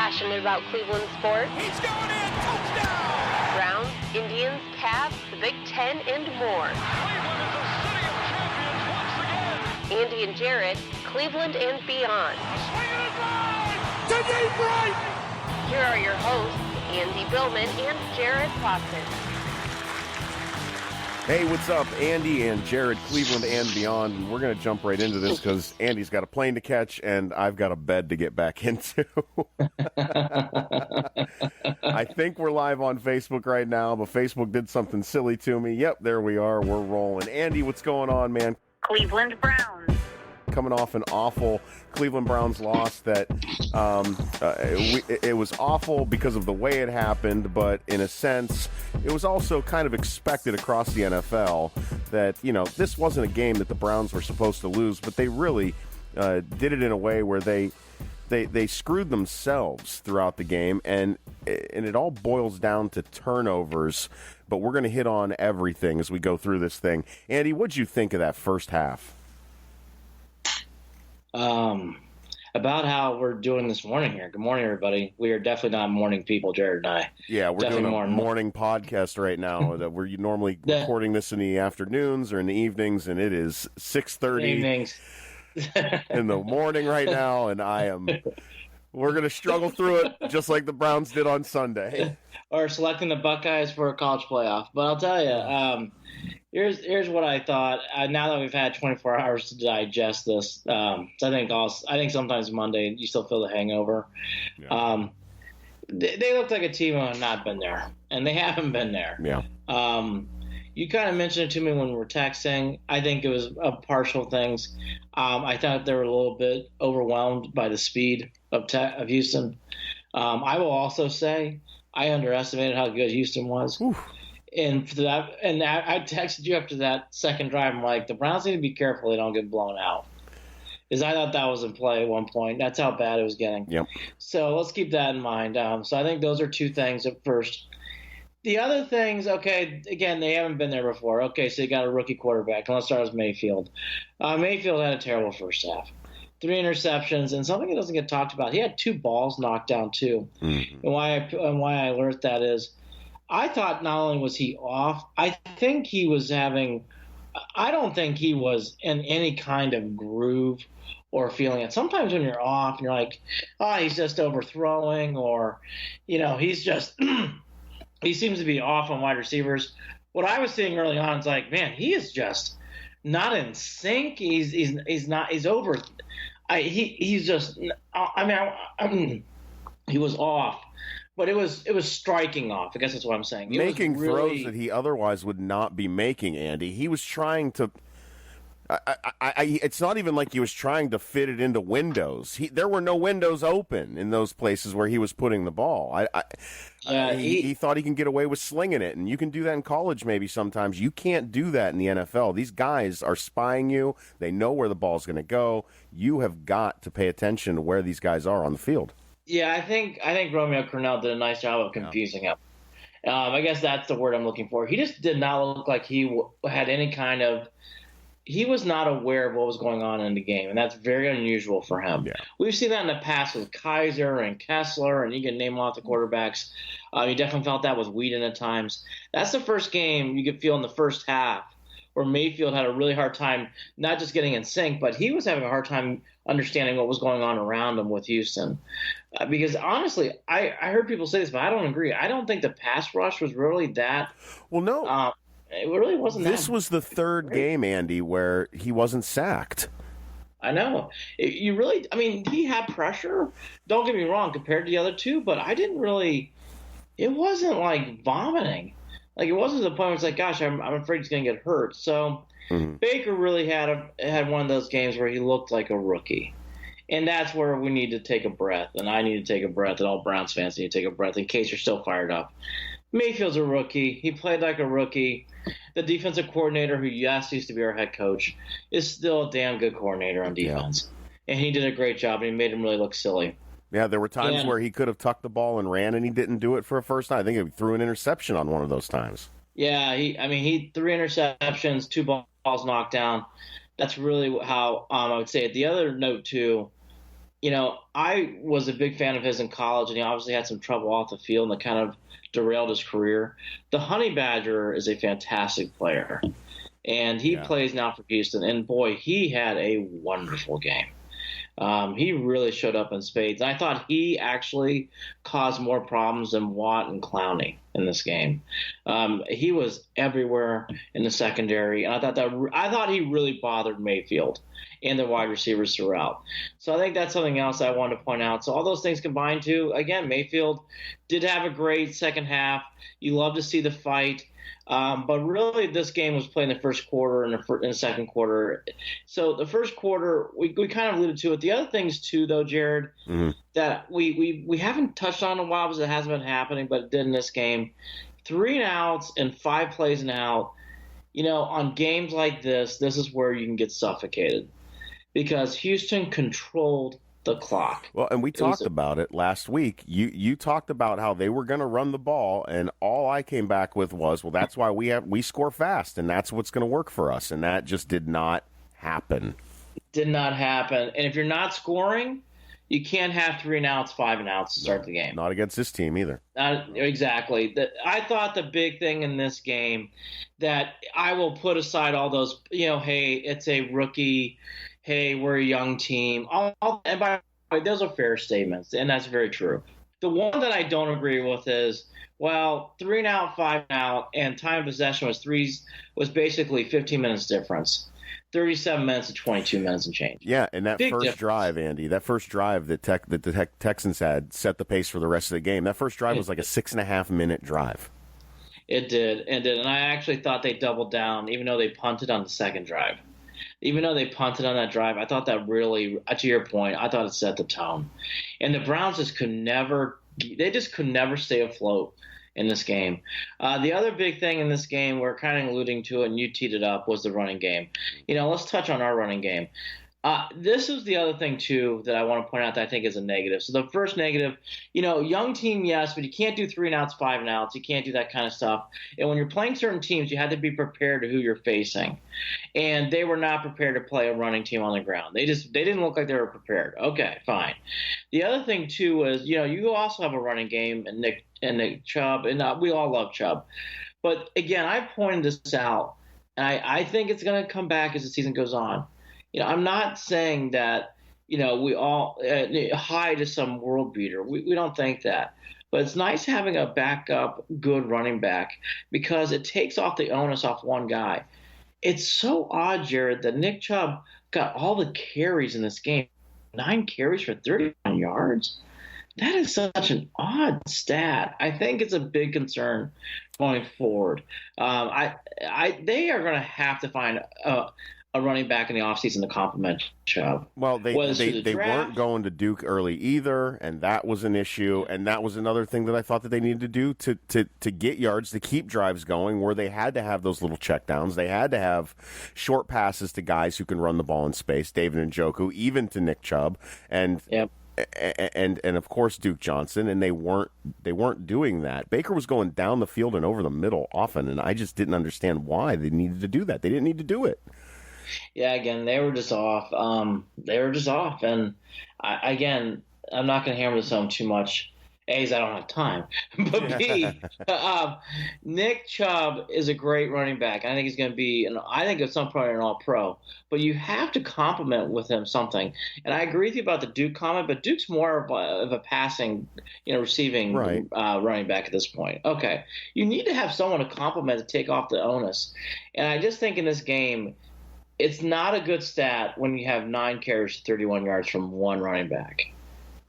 passionate about Cleveland sports. He's going in, touchdown! Browns, Indians, Cavs, the Big Ten, and more. Cleveland is a city of champions once again! Andy and Jarid, Cleveland and beyond. Swinging it line! To deep right! Here are your hosts, Andy Billman and Jarid Watson. Hey, what's up? Andy and Jarid, Cleveland and beyond. And we're going to jump right into this because Andy's got a plane to catch and I've got a bed to get back into. I think we're live on Facebook right now, but Facebook did something silly to me. Yep, there we are. We're rolling. Andy, what's going on, man? Cleveland Browns. Coming off an awful Cleveland Browns loss that it was awful because of the way it happened, but in a sense, it was also kind of expected across the NFL that, you know, this wasn't a game that the Browns were supposed to lose, but they really did it in a way where they screwed themselves throughout the game, and it all boils down to turnovers, but we're going to hit on everything as we go through this thing. Andy, what'd you think of that first half? About how we're doing this morning here. Good morning, everybody. We are definitely not morning people, Jared and I. Yeah, we're definitely doing a morning podcast right now. That we're normally recording this in the afternoons or in the evenings, and it is 6:30 in the morning right now, and we're going to struggle through it just like the Browns did on Sunday. Or selecting the Buckeyes for a college playoff. But I'll tell you, here's what I thought. Now that we've had 24 hours to digest this, I think sometimes Monday you still feel the hangover. Yeah. They looked like a team who had not been there, and they haven't been there. Yeah. You kind of mentioned it to me when we were texting. I think it was partial things. I thought they were a little bit overwhelmed by the speed of Houston. I will also say I underestimated how good Houston was. Oof. And for that, and I texted you after that second drive. I'm like, the Browns need to be careful they don't get blown out, because I thought that was in play at one point. That's how bad it was getting. Yep. So let's keep that in mind. So I think those are two things at first. The other things, okay, again, they haven't been there before. Okay, so you got a rookie quarterback. And let's start with Mayfield. Mayfield had a terrible first half. 3 interceptions, and something that doesn't get talked about. He had 2 balls knocked down too. Mm-hmm. And why I learned that is, I thought not only was he off, I think he was having – I don't think he was in any kind of groove or feeling it. Sometimes when you're off and you're like, oh, he's just overthrowing, or, you know, he's just – he seems to be off on wide receivers. What I was seeing early on is like, man, he is just not in sync. He's not – he's over – he's just – I mean, he was off. But it was striking off. I guess that's what I'm saying. Making throws that he otherwise would not be making, Andy. He was trying to it's not even like he was trying to fit it into windows. There were no windows open in those places where he was putting the ball. He thought he can get away with slinging it, and you can do that in college maybe sometimes. You can't do that in the NFL. These guys are spying you. They know where the ball's going to go. You have got to pay attention to where these guys are on the field. Yeah, I think Romeo Crennel did a nice job of confusing him. I guess that's the word I'm looking for. He just did not look like he had any kind of – he was not aware of what was going on in the game, and that's very unusual for him. Yeah. We've seen that in the past with Kaiser and Kessler, and you can name off the quarterbacks. You definitely felt that with Whedon at times. That's the first game you could feel in the first half where Mayfield had a really hard time not just getting in sync, but he was having a hard time understanding what was going on around him with Houston. Because honestly, I heard people say this, but I don't agree. I don't think the pass rush was really that. Well, no. It really wasn't that. This was the third game, Andy, where he wasn't sacked. I know. He had pressure. Don't get me wrong, compared to the other two, but I didn't really – it wasn't like vomiting. Like, it wasn't to the point where it's like, gosh, I'm afraid he's going to get hurt. So Baker really had one of those games where he looked like a rookie. And that's where we need to take a breath, and I need to take a breath, and all Browns fans need to take a breath in case you're still fired up. Mayfield's a rookie. He played like a rookie. The defensive coordinator, who used to be our head coach, is still a damn good coordinator on defense. Yeah. And he did a great job, and he made him really look silly. Yeah, there were times where he could have tucked the ball and ran, and he didn't do it for a first time. I think he threw an interception on one of those times. Yeah, he 3 interceptions, 2 balls knocked down. That's really how I would say it. The other note, too, I was a big fan of his in college, and he obviously had some trouble off the field, and that kind of derailed his career. The Honey Badger is a fantastic player, and he plays now for Houston. And boy, he had a wonderful game. He really showed up in spades. And I thought he actually caused more problems than Watt and Clowney in this game. He was everywhere in the secondary, and I thought he really bothered Mayfield and the wide receivers throughout. So I think that's something else I wanted to point out. So all those things combined too. Again, Mayfield did have a great second half. You love to see the fight. But really, this game was played in the first quarter and in the second quarter. So the first quarter, we kind of alluded to it. The other things, too, though, Jared, that we haven't touched on in a while because it hasn't been happening, but it did in this game. 3 and outs and 5 plays and out. On games like this is where you can get suffocated because Houston controlled the clock. Well, and we talked about it last week. You talked about how they were going to run the ball, and all I came back with was, well, that's why we score fast, and that's what's going to work for us, and that just did not happen. Did not happen. And if you're not scoring, you can't have 3 and outs, 5 and outs to start the game. Not against this team either. Exactly. I thought the big thing in this game that I will put aside all those, hey, it's a rookie. Hey, we're a young team. And by the way, those are fair statements, and that's very true. The one that I don't agree with is, 3 and out, 5 and out, and time of possession was basically 15 minutes difference. 37 minutes to 22 minutes and change. Yeah, and that Big first difference. drive, Andy, that first drive that the Texans had set the pace for the rest of the game. That first drive was like a 6.5-minute drive. It did. And I actually thought they doubled down, even though they punted on the second drive. Even though they punted on that drive, I thought that really, to your point, I thought it set the tone. And the Browns just could never stay afloat in this game. The other big thing in this game, we're kind of alluding to it, and you teed it up, was the running game. Let's touch on our running game. This is the other thing, too, that I want to point out that I think is a negative. So the first negative, young team, yes, but you can't do 3 and outs, 5 and outs. You can't do that kind of stuff. And when you're playing certain teams, you had to be prepared to who you're facing. And they were not prepared to play a running team on the ground. They didn't look like they were prepared. Okay, fine. The other thing, too, is, you also have a running game, and Nick Chubb, and we all love Chubb. But, again, I pointed this out, and I think it's going to come back as the season goes on. I'm not saying that, we all hide as some world beater. We don't think that. But it's nice having a backup good running back because it takes off the onus off one guy. It's so odd, Jared, that Nick Chubb got all the carries in this game. 9 carries for 31 yards. That is such an odd stat. I think it's a big concern going forward. They are going to have to find a running back in the offseason to complement Chubb. Well, they weren't going to Duke early either, and that was an issue. And that was another thing that I thought that they needed to do to get yards, to keep drives going, where they had to have those little checkdowns. They had to have short passes to guys who can run the ball in space, David Njoku, even to Nick Chubb, and of course Duke Johnson, and they weren't doing that. Baker was going down the field and over the middle often, and I just didn't understand why they needed to do that. They didn't need to do it. Yeah, again, they were just off. And I'm not going to hammer this home too much. A, is I don't have time. But B, Nick Chubb is a great running back. I think he's going to be, I think at some point an all-pro. But you have to complement with him something. And I agree with you about the Duke comment, but Duke's more of a passing, receiving running back at this point. Okay, you need to have someone to complement to take off the onus. And I just think in this game, it's not a good stat when you have 9 carries, 31 yards from one running back.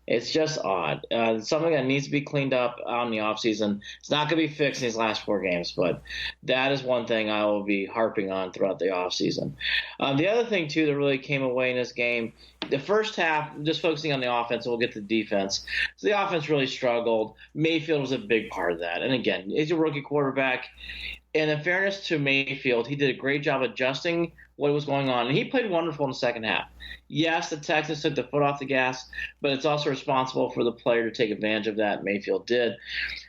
It's just odd. It's something that needs to be cleaned up on the offseason. It's not going to be fixed in these last 4 games, but that is one thing I will be harping on throughout the offseason. The other thing, too, that really came away in this game, the first half, just focusing on the offense, and we'll get to the defense. So the offense really struggled. Mayfield was a big part of that. And, again, he's a rookie quarterback. And in fairness to Mayfield, he did a great job adjusting what was going on. And he played wonderful in the second half. Yes, the Texans took the foot off the gas, but it's also responsible for the player to take advantage of that. Mayfield did.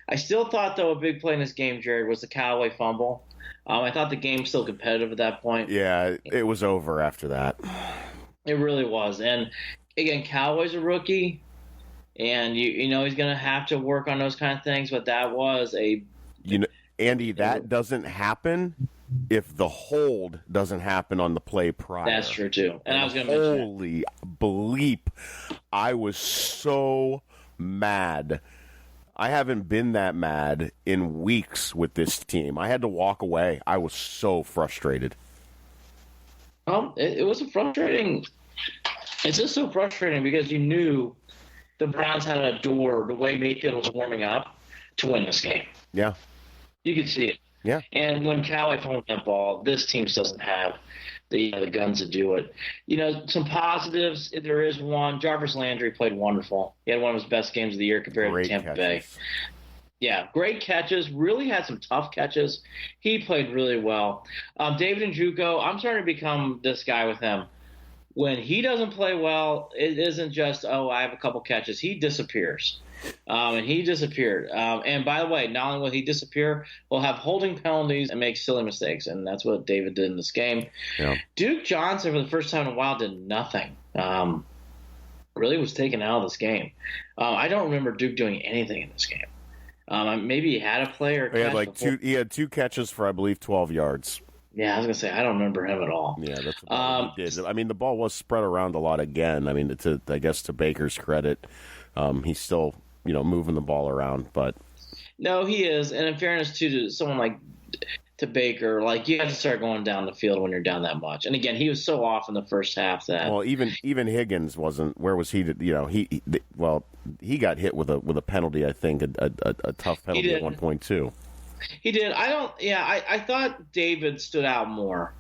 I still thought, though, a big play in this game, Jared, was the Callaway fumble. I thought the game was still competitive at that point. Yeah, it was over after that. It really was. And again, Cowboy's a rookie, and you know he's going to have to work on those kind of things. But that was Andy, that doesn't happen if the hold doesn't happen on the play prior. That's true too. And I was going to mention holy bleep, I was so mad. I haven't been that mad in weeks with this team. I had to walk away. I was so frustrated. It was frustrating. It's just so frustrating because you knew the Browns had a door the way Mayfield was warming up to win this game. Yeah. You could see it. Yeah. And when Cowboy fumbled that ball, this team doesn't have the guns to do it. You know, some positives, there is one. Jarvis Landry played wonderful. He had one of his best games of the year compared to Tampa Bay. Yeah, great catches. Really had some tough catches. He played really well. David Njoku, I'm starting to become this guy with him. When he doesn't play well, it isn't just, I have a couple catches. He disappears. And he disappeared. And by the way, not only will he disappear, we'll have holding penalties and make silly mistakes. And that's what David did in this game. Yeah. Duke Johnson, for the first time in a while, did nothing. Really was taken out of this game. I don't remember Duke doing anything in this game. Maybe he had a play or he had two catches for, I believe, 12 yards. Yeah, I was going to say, I don't remember him at all. Yeah, that's what he did. I mean, the ball was spread around a lot again. I mean, I guess to Baker's credit, he's still, moving the ball around. But no, he is. And in fairness, too, to someone like to Baker, you have to start going down the field when you're down that much. And again, he was so off in the first half that. Well, even Higgins wasn't. Where was he? He got hit with a penalty. I think a tough penalty at one point too. He did. I thought David stood out more.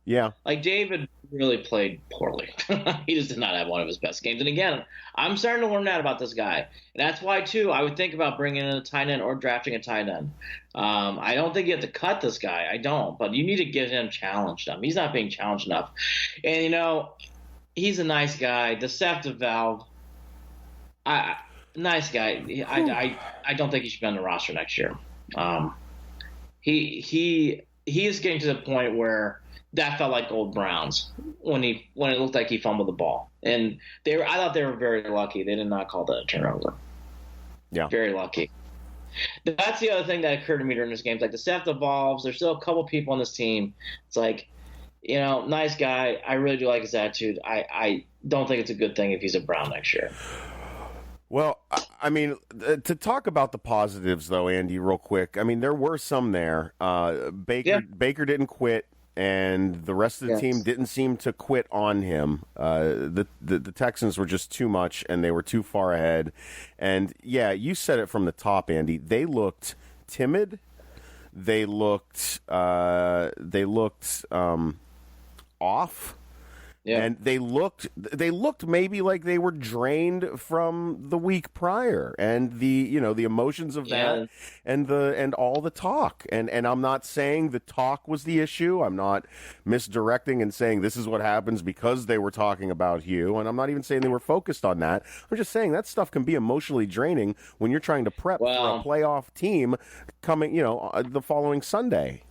Yeah. David really played poorly. He just did not have one of his best games. And again, I'm starting to learn that about this guy. And that's why, too, I would think about bringing in a tight end or drafting a tight end. I don't think you have to cut this guy. I don't. But you need to get him challenged. He's not being challenged enough. And, he's a nice guy. Deceptive Valve. Nice guy. I don't think he should be on the roster next year. He is getting to the point where that felt like old Browns when it looked like he fumbled the ball, and I thought they were very lucky they did not call that a turnover. Yeah, very lucky. That's the other thing that occurred to me during this game. The Seth evolves. There's still a couple people on this team. It's nice guy. I really do like his attitude. I don't think it's a good thing if he's a Brown next year. Well, I mean, to talk about the positives, though, Andy, real quick, I mean, there were some there. Baker didn't quit, and the rest of the team didn't seem to quit on him. The Texans were just too much, and they were too far ahead. And, yeah, you said it from the top, Andy. They looked timid. They looked off. Yeah. And they looked maybe like they were drained from the week prior, and the emotions of that, and all the talk. And I'm not saying the talk was the issue. I'm not misdirecting and saying this is what happens because they were talking about you. And I'm not even saying they were focused on that. I'm just saying that stuff can be emotionally draining when you're trying to prep for a playoff team coming, the following Sunday.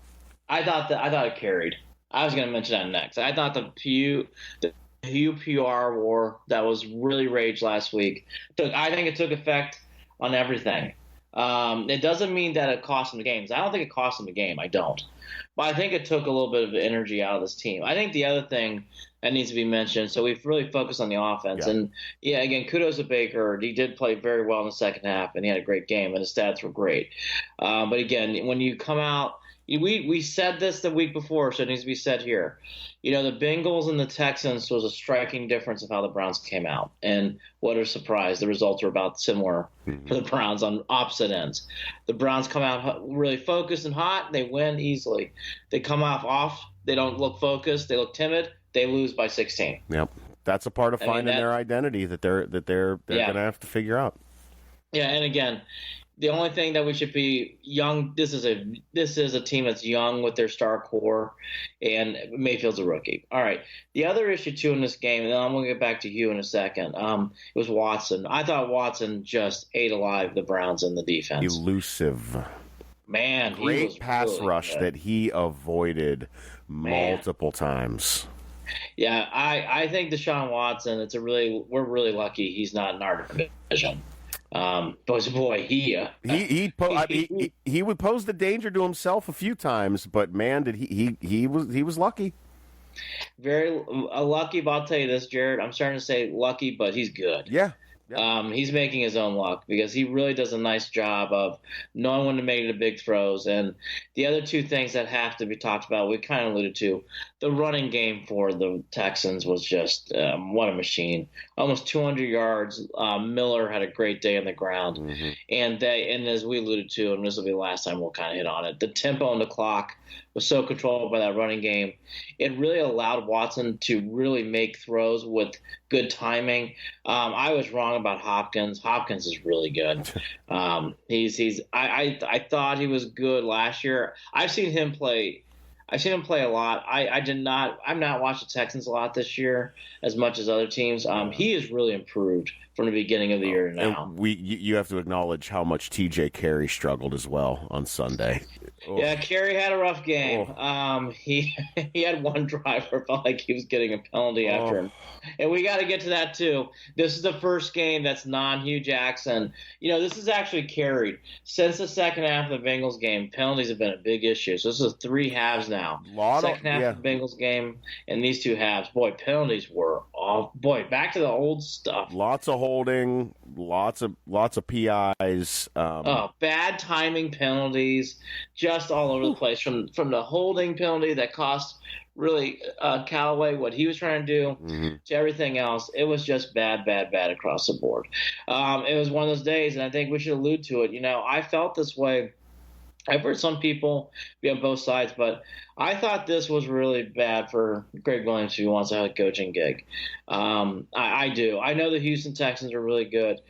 I thought it carried. I was going to mention that next. I thought the Hugh PR war that was really raged last week, I think it took effect on everything. It doesn't mean that it cost them the games. I don't think it cost them the game. I don't. But I think it took a little bit of energy out of this team. I think the other thing that needs to be mentioned, so we've really focused on the offense. Yeah. And, again, kudos to Baker. He did play very well in the second half, and he had a great game, and his stats were great. But, again, when you come out, we said this the week before, so it needs to be said here. The Bengals and the Texans was a striking difference of how the Browns came out. And what a surprise. The results are about similar for the Browns on opposite ends. The Browns come out really focused and hot. They win easily. They come off. They don't look focused. They look timid. They lose by 16. Yep. That's a part of finding their identity that they're going to have to figure out. Yeah, and again, the only thing that we should be young. This is a team that's young with their star core, and Mayfield's a rookie. All right. The other issue too in this game, and then I'm going to get back to you in a second. It was Watson. I thought Watson just ate alive the Browns in the defense. Elusive. Man, great pass rush that he avoided multiple times. Yeah, I think Deshaun Watson. We're really lucky he's not in our division. But boy, He would pose the danger to himself a few times, but man, did he was lucky. very lucky. But I'll tell you this, Jared. I'm starting to say lucky, but he's good. Yeah. He's making his own luck because he really does a nice job of knowing when to make the big throws. And the other two things that have to be talked about, we kind of alluded to, the running game for the Texans was just what a machine. Almost 200 yards. Miller had a great day on the ground. Mm-hmm. And as we alluded to, and this will be the last time we'll kind of hit on it, the tempo and the clock was so controlled by that running game. It really allowed Watson to really make throws with good timing. I was wrong about Hopkins. Hopkins is really good. I thought he was good last year. I've seen him play a lot. I'm not watching the Texans a lot this year as much as other teams. He has really improved from the beginning of the year to now. You have to acknowledge how much TJ Carey struggled as well on Sunday. Oh. Yeah, Carey had a rough game. Oh. He had one drive where it felt like he was getting a penalty after him. And we got to get to that, too. This is the first game that's non-Hugh Jackson. This is actually carried. Since the second half of the Bengals game, penalties have been a big issue. So this is 3 halves now. Second half of the Bengals game and these 2 halves. Boy, penalties were off. Boy, back to the old stuff. Lots of holding, lots of PIs. Bad timing penalties, just all over the place. From the holding penalty that cost really Callaway what he was trying to do to everything else. It was just bad across the board. It was one of those days, and I think we should allude to it. I felt this way. I've heard some people be on both sides, but I thought this was really bad for Greg Williams who wants to have a coaching gig. I do. I know the Houston Texans are really good,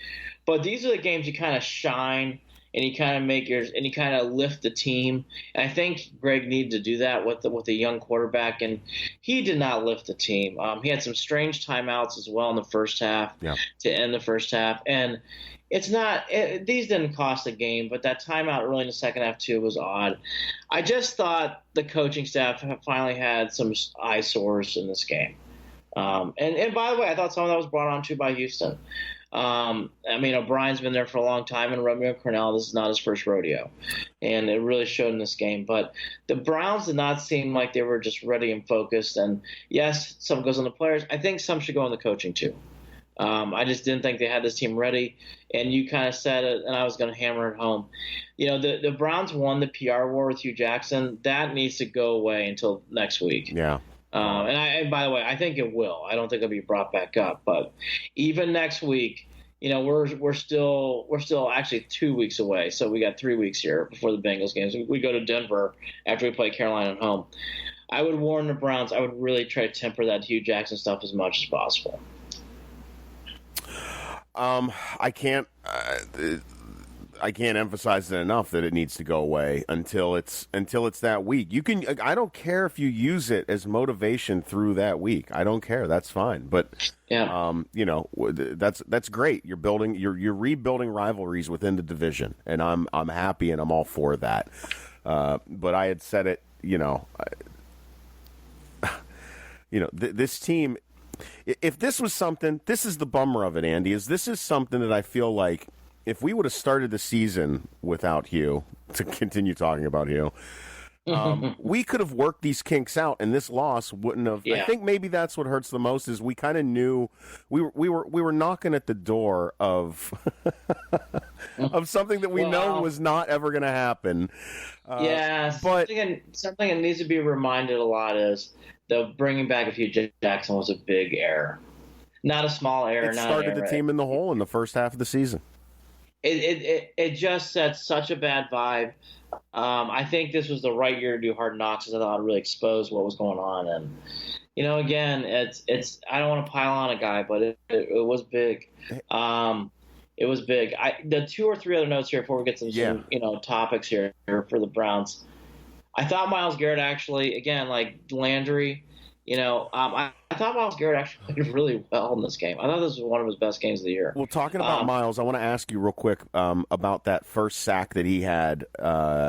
but these are the games you kind of shine and you kind of lift the team. And I think Greg needed to do that with a young quarterback, and he did not lift the team. He had some strange timeouts as well in the first half to end the first half, and these didn't cost the game, but that timeout early in the second half too was odd. I just thought the coaching staff finally had some eyesores in this game. And by the way, I thought some of that was brought on too by Houston. O'Brien's been there for a long time, and Romeo Crennel, this is not his first rodeo. And it really showed in this game. But the Browns did not seem like they were just ready and focused. And yes, some goes on the players. I think some should go on the coaching too. I just didn't think they had this team ready. And you kind of said it, and I was going to hammer it home. The Browns won the PR war with Hugh Jackson. That needs to go away until next week. Yeah. And by the way, I think it will. I don't think it'll be brought back up. But even next week, we're still actually 2 weeks away. So we got 3 weeks here before the Bengals games. We go to Denver after we play Carolina at home. I would warn the Browns. I would really try to temper that Hugh Jackson stuff as much as possible. I can't emphasize it enough that it needs to go away until it's that week. I don't care if you use it as motivation through that week. I don't care. That's fine. But that's great. You're rebuilding rivalries within the division, and I'm happy and I'm all for that. But I had said it. This team. If this was something, this is the bummer of it, Andy, this is something that I feel like if we would have started the season without Hugh, to continue talking about Hugh, we could have worked these kinks out, and this loss wouldn't have. Yeah. I think maybe that's what hurts the most is we kind of knew we were knocking at the door of of something that we know was not ever going to happen. But something that needs to be reminded a lot is the bringing back of Hugh Jackson was a big error, not a small error. It started the team in the hole in the first half of the season. It just set such a bad vibe. I think this was the right year to do Hard Knocks, because I thought it really exposed what was going on. And again, it's I don't want to pile on a guy, but it was big. It was big. The 2 or 3 other notes here before we get some topics here for the Browns. I thought Myles Garrett actually, again, like Landry, I thought Myles Garrett actually played really well in this game. I thought this was one of his best games of the year. Well, talking about Myles, I want to ask you real quick about that first sack that he had.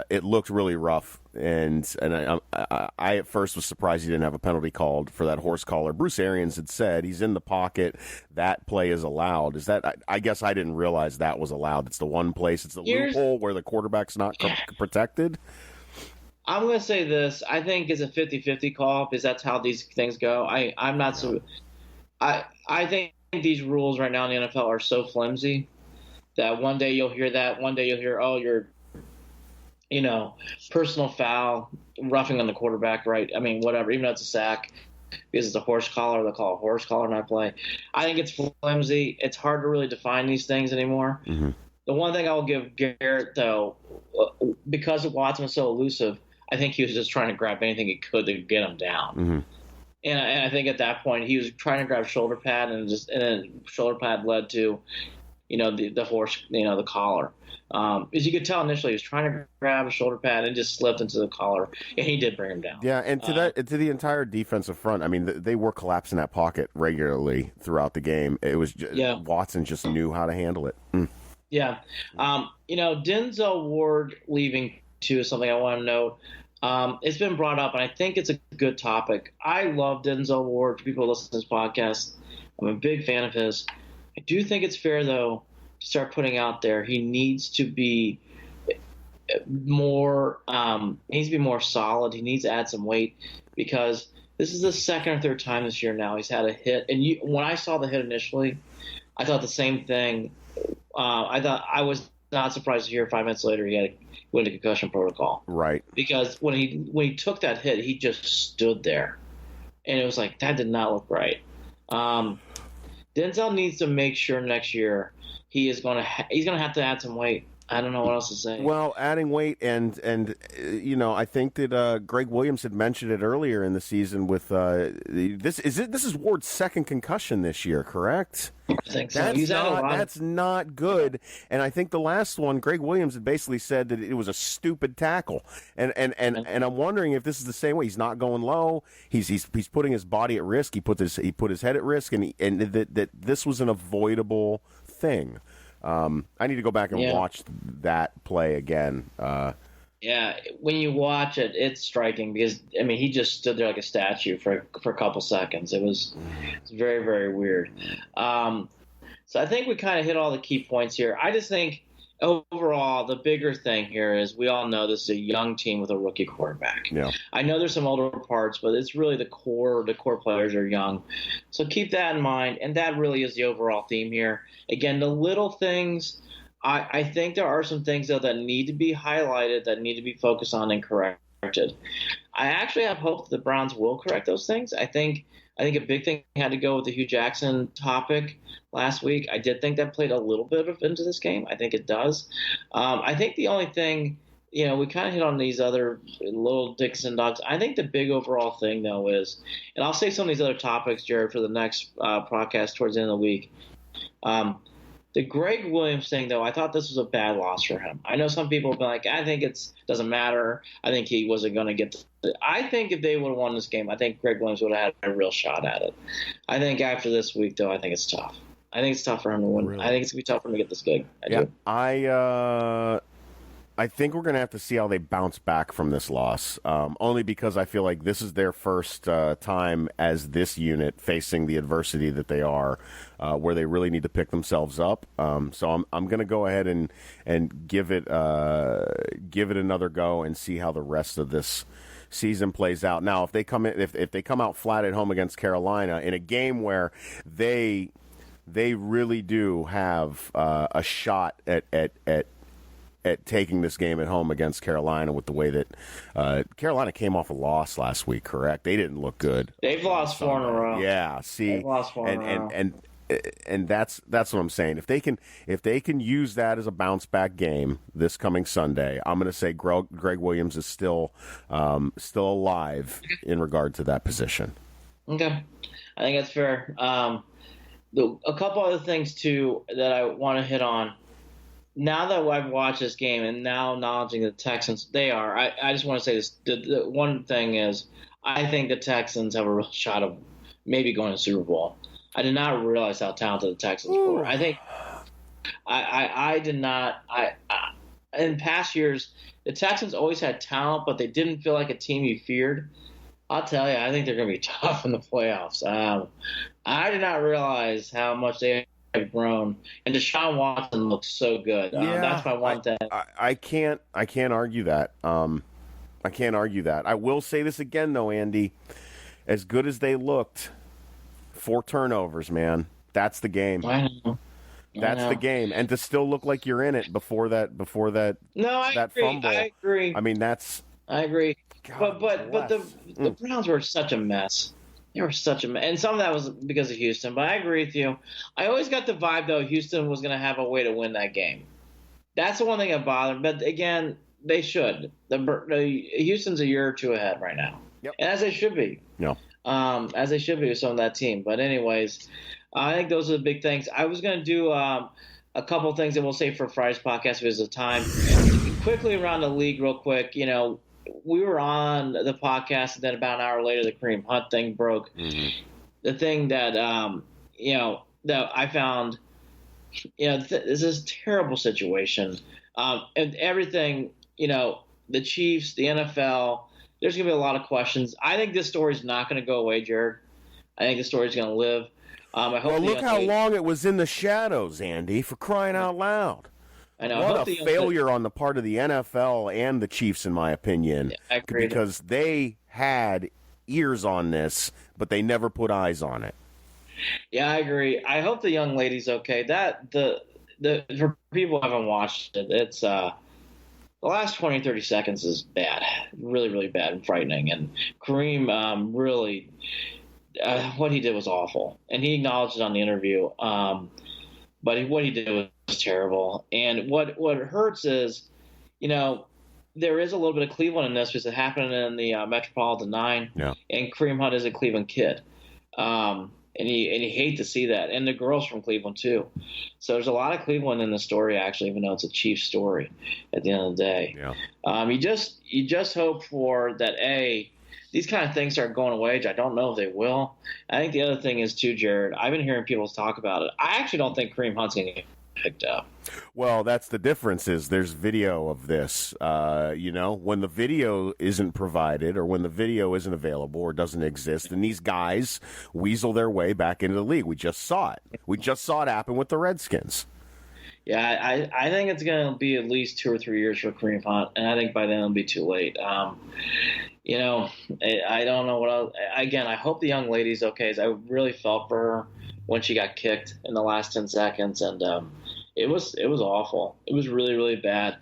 It looked really rough, and I at first was surprised he didn't have a penalty called for that horse collar. Bruce Arians had said he's in the pocket. That play is allowed. Is that? I guess I didn't realize that was allowed. It's the one place. It's the loophole where the quarterback's not protected. I'm going to say this. I think it's a 50-50 call because that's how these things go. I'm not so – I think these rules right now in the NFL are so flimsy that one day you'll hear that. One day you'll hear, oh, you're, personal foul, roughing on the quarterback, right? I mean, whatever, even though it's a sack because it's a horse collar. They'll call it a horse collar not play. I think it's flimsy. It's hard to really define these things anymore. Mm-hmm. The one thing I will give Garrett, though, because Watson was so elusive, I think he was just trying to grab anything he could to get him down. Mm-hmm. And I think at that point he was trying to grab shoulder pad, and then shoulder pad led to, the horse, the collar. As you could tell initially, he was trying to grab a shoulder pad and just slipped into the collar, and he did bring him down. Yeah, and to the entire defensive front, I mean, they were collapsing that pocket regularly throughout the game. It was Watson just knew how to handle it. Mm. Yeah, Denzel Ward leaving too is something I want to note. It's been brought up, and I think it's a good topic. I love Denzel Ward. For people who listen to this podcast, I'm a big fan of his. I do think it's fair, though, to start putting out there he needs to be more solid. He needs to add some weight because this is the second or third time this year now he's had a hit. And when I saw the hit initially, I thought the same thing. I was not surprised to hear 5 minutes later he went to concussion protocol. Right. Because when he took that hit, he just stood there, and it was like that did not look right. Denzel needs to make sure next year he's going to have to add some weight. I don't know what else to say. Well, adding weight and I think that Greg Williams had mentioned it earlier in the season with this is Ward's second concussion this year, correct? I think so. That's not good. And I think the last one, Greg Williams had basically said that it was a stupid tackle. And I'm wondering if this is the same way. He's not going low. He's putting his body at risk. He put his head at risk, and that this was an avoidable thing. I need to go back and watch that play again. When you watch it, it's striking because he just stood there like a statue for a couple seconds. It's very, very weird. So I think we kind of hit all the key points here. I just think overall the bigger thing here is we all know this is a young team with a rookie quarterback. Yeah. I know there's some older parts, but it's really the core players are young. So keep that in mind, and that really is the overall theme here. Again, the little things, I think there are some things, though, that need to be highlighted, that need to be focused on and corrected. I actually have hope that the Browns will correct those things. I think a big thing had to go with the Hugh Jackson topic last week. I did think that played a little bit into this game. I think it does. I think the only thing, we kind of hit on these other little dicks and dogs. I think the big overall thing, though, is, and I'll save some of these other topics, Jared, for the next podcast towards the end of the week. The Greg Williams thing, though, I thought this was a bad loss for him. I know some people have been like, I think it doesn't matter. I think he wasn't going to get I think if they would have won this game, I think Greg Williams would have had a real shot at it. I think after this week, though, I think it's tough. I think it's tough for him to win. Really? I think it's going to be tough for him to get this gig. I think we're going to have to see how they bounce back from this loss, only because I feel like this is their first time as this unit facing the adversity that they are, where they really need to pick themselves up. So I'm going to go ahead and give it another go and see how the rest of this season plays out. Now, if they come out flat at home against Carolina in a game where they really do have a shot at taking this game at home against Carolina, with the way that Carolina came off a loss last week, correct? They didn't look good. They've lost 4 in a row. Yeah, see, they've lost 4 in a row. And that's what I'm saying. If they can use that as a bounce back game this coming Sunday, I'm going to say Greg Williams is still alive in regard to that position. Okay, I think that's fair. A couple other things too that I want to hit on. Now that I've watched this game and now acknowledging the Texans, I just want to say this. The one thing is, I think the Texans have a real shot of maybe going to the Super Bowl. I did not realize how talented the Texans were. I think I did not. In past years, the Texans always had talent, but they didn't feel like a team you feared. I'll tell you, I think they're going to be tough in the playoffs. I did not realize how much they have grown, and Deshaun Watson looks so good. That's my one thing. I can't argue that. I can't argue that. I will say this again, though, Andy. As good as they looked, 4 turnovers, man. That's the game. I know. That's the game, and to still look like you're in it before that. No, I that agree. fumble. I agree. I mean, that's. I agree. God but the Browns were such a mess. They were such a mess, and some of that was because of Houston. But I agree with you. I always got the vibe though Houston was going to have a way to win that game. That's the one thing that bothered. But again, they should. The Houston's a year or two ahead right now, Yep. and as they should be. No. As they should be with some of that team. But anyways. I think those are the big things. I was going to do a couple things that we'll save for Friday's podcast because of time. Quickly around the league real quick. You know, we were on the podcast, and then about an hour later, the Kareem Hunt thing broke. Mm-hmm. The thing that, that I found, this is a terrible situation. And everything, the Chiefs, the NFL, there's going to be a lot of questions. I think this story's not going to go away, Jared. I think the story's going to live. I hope look how long it was in the shadows, Andy, for crying out loud. I know. What a failure on the part of the NFL and the Chiefs, in my opinion. Yeah, I agree. Because they had ears on this, but they never put eyes on it. Yeah, I agree. I hope the young lady's okay. For people who haven't watched it, it's the last 20, 30 seconds is bad. Really, really bad and frightening. And Kareem really... what he did was awful, and he acknowledged it on the interview. But what he did was terrible. And what hurts is, there is a little bit of Cleveland in this because it happened in the Metropolitan 9, and Kareem Hunt is a Cleveland kid, and you hate to see that. And the girls from Cleveland too. So there's a lot of Cleveland in the story, actually, even though it's a Chiefs story. At the end of the day, you just hope for that. These kind of things start going away. I don't know if they will. I think the other thing is, too, Jared, I've been hearing people talk about it. I actually don't think Kareem Hunt's going to get picked up. Well, that's the difference is there's video of this. When the video isn't provided or when the video isn't available or doesn't exist, then these guys weasel their way back into the league. We just saw it. We just saw it happen with the Redskins. Yeah, I think it's going to be at least 2 or 3 years for Kareem Hunt, and I think by then it'll be too late. I don't know what else. Again, I hope the young lady's okay. I really felt for her when she got kicked in the last 10 seconds, and it was awful. It was really, really bad.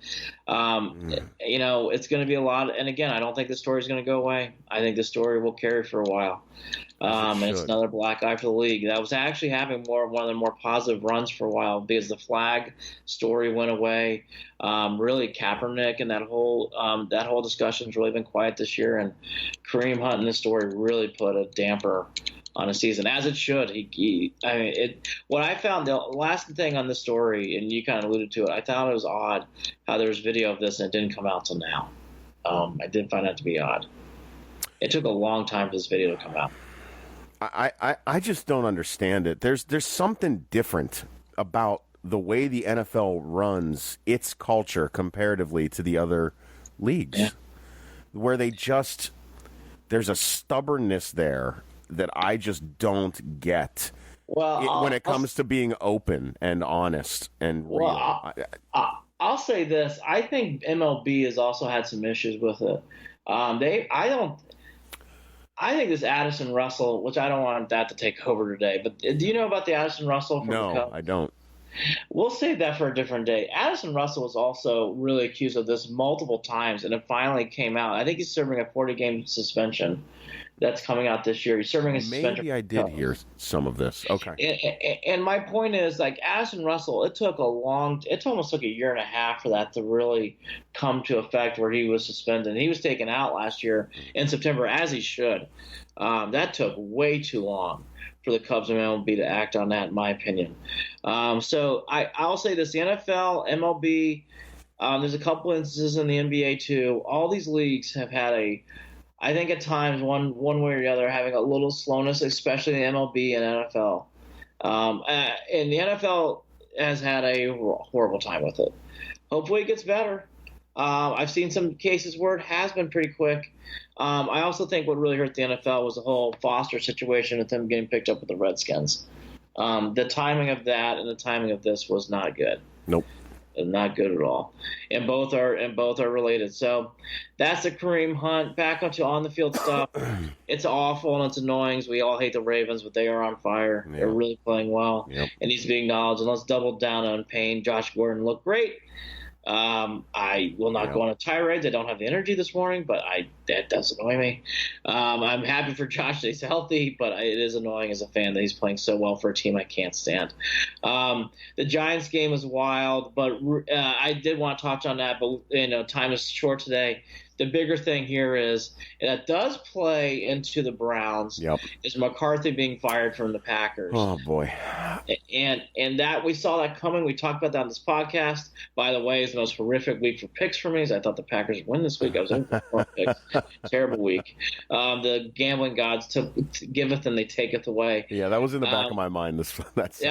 It's going to be a lot. And again, I don't think the story's going to go away. I think the story will carry for a while. And it's another black eye for the league. That was actually having one of the more positive runs for a while because the flag story went away. Really, Kaepernick and that whole discussion's really been quiet this year. And Kareem Hunt in this story really put a damper on a season, as it should. What I found, the last thing on this story, and you kind of alluded to it, I thought it was odd how there was video of this and it didn't come out till now. I did find that to be odd. It took a long time for this video to come out. I just don't understand it. There's something different about the way the NFL runs its culture comparatively to the other leagues, where there's a stubbornness there that I just don't get. Well, when it comes to being open and honest and real. Well, I'll say this: I think MLB has also had some issues with it. I think this Addison Russell, which I don't want that to take over today, but do you know about the Addison Russell from the Cubs? No, I don't. We'll save that for a different day. Addison Russell was also really accused of this multiple times, and it finally came out. I think he's serving a 40-game suspension that's coming out this year. He's serving a suspension. Maybe I did hear some of this. Okay. And my point is, like, Addison Russell, it almost took a year and a half for that to really come to effect where he was suspended. And he was taken out last year in September, as he should. That took way too long for the Cubs and MLB to act on that, in my opinion. So I'll say this: the NFL, MLB, there's a couple instances in the NBA too. All these leagues have had a I think at times one way or the other having a little slowness, especially in the MLB and NFL. And the NFL has had a horrible time with it. Hopefully it gets better. I've seen some cases where it has been pretty quick. I also think what really hurt the NFL was the whole Foster situation with him getting picked up with the Redskins. The timing of that and the timing of this was not good. Nope. Not good at all. And both are related. So that's the Kareem Hunt. Back up to on the field stuff. It's awful and it's annoying. We all hate the Ravens, but they are on fire. Yeah. They're really playing well. Yep. It needs to be acknowledged. And let's double down on Payne. Josh Gordon looked great. I will not go on a tirade. I don't have the energy this morning, but that does annoy me. I'm happy for Josh that he's healthy, but it is annoying as a fan that he's playing so well for a team I can't stand. The Giants game is wild, but I did want to touch on that, but time is short today. The bigger thing here is, and that does play into the Browns, is McCarthy being fired from the Packers. Oh, boy. And that we saw that coming. We talked about that on this podcast. By the way, it's the most horrific week for picks for me. I thought the Packers would win this week. I was in for picks. Terrible week. The gambling gods giveth and they taketh away. Yeah, that was in the back of my mind. That's but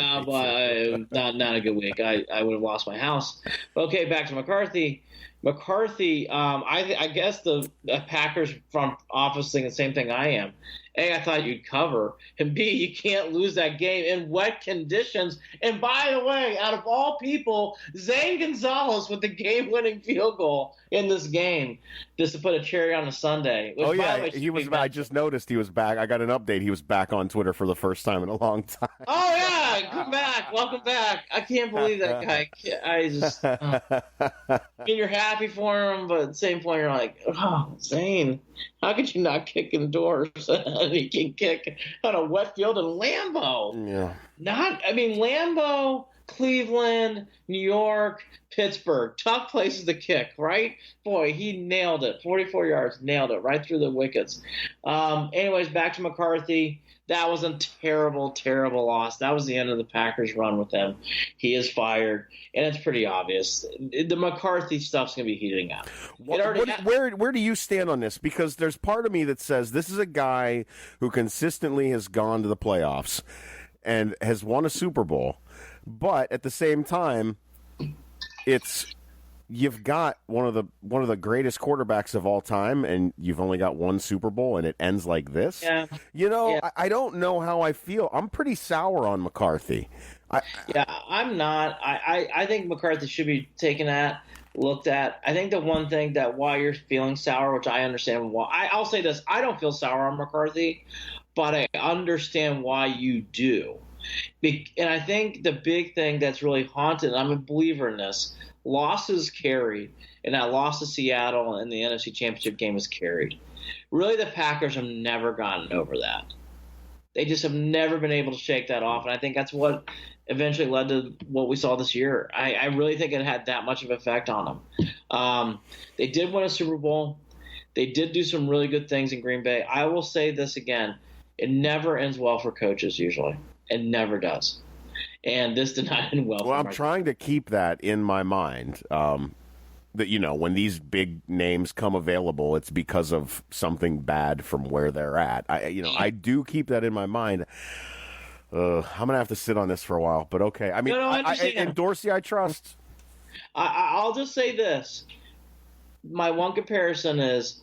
not a good week. I would have lost my house. But okay, back to McCarthy. I guess the Packers front office thinking the same thing I am. A, I thought you'd cover. And B, you can't lose that game in wet conditions. And by the way, out of all people, Zane Gonzalez with the game-winning field goal in this game, just to put a cherry on a sundae. He was back. I just noticed he was back. I got an update. He was back on Twitter for the first time in a long time. Oh, yeah. Come back. Welcome back. I can't believe that guy. I just you're happy for him, but at the same point, you're like, oh, Zane, how could you not kick indoors? He can kick on a wet field in Lambeau. Yeah. Lambeau, Cleveland, New York, Pittsburgh, tough places to kick, right? Boy, he nailed it. 44 yards, nailed it right through the wickets. Anyways, back to McCarthy. That was a terrible, terrible loss. That was the end of the Packers' run with him. He is fired, and it's pretty obvious. The McCarthy stuff's going to be heating up. Where do you stand on this? Because there's part of me that says this is a guy who consistently has gone to the playoffs and has won a Super Bowl, but at the same time, you've got one of the greatest quarterbacks of all time, and you've only got one Super Bowl, and it ends like this. Yeah. I don't know how I feel. I'm pretty sour on McCarthy. I'm not. I think McCarthy should be looked at. I think the one thing that why you're feeling sour, which I understand why. I'll say this: I don't feel sour on McCarthy, but I understand why you do. And I think the big thing that's really haunted, and I'm a believer in this. Losses carried, and that loss to Seattle in the NFC Championship game is carried. Really, the Packers have never gotten over that. They just have never been able to shake that off, and I think that's what eventually led to what we saw this year. I really think it had that much of an effect on them. They did win a Super Bowl. They did do some really good things in Green Bay. I will say this again. It never ends well for coaches usually. It never does. And this did not end well. Well, I'm trying to keep that in my mind. That when these big names come available, it's because of something bad from where they're at. I do keep that in my mind. I'm gonna have to sit on this for a while, but okay. And Dorsey, I trust. I'll just say this: my one comparison is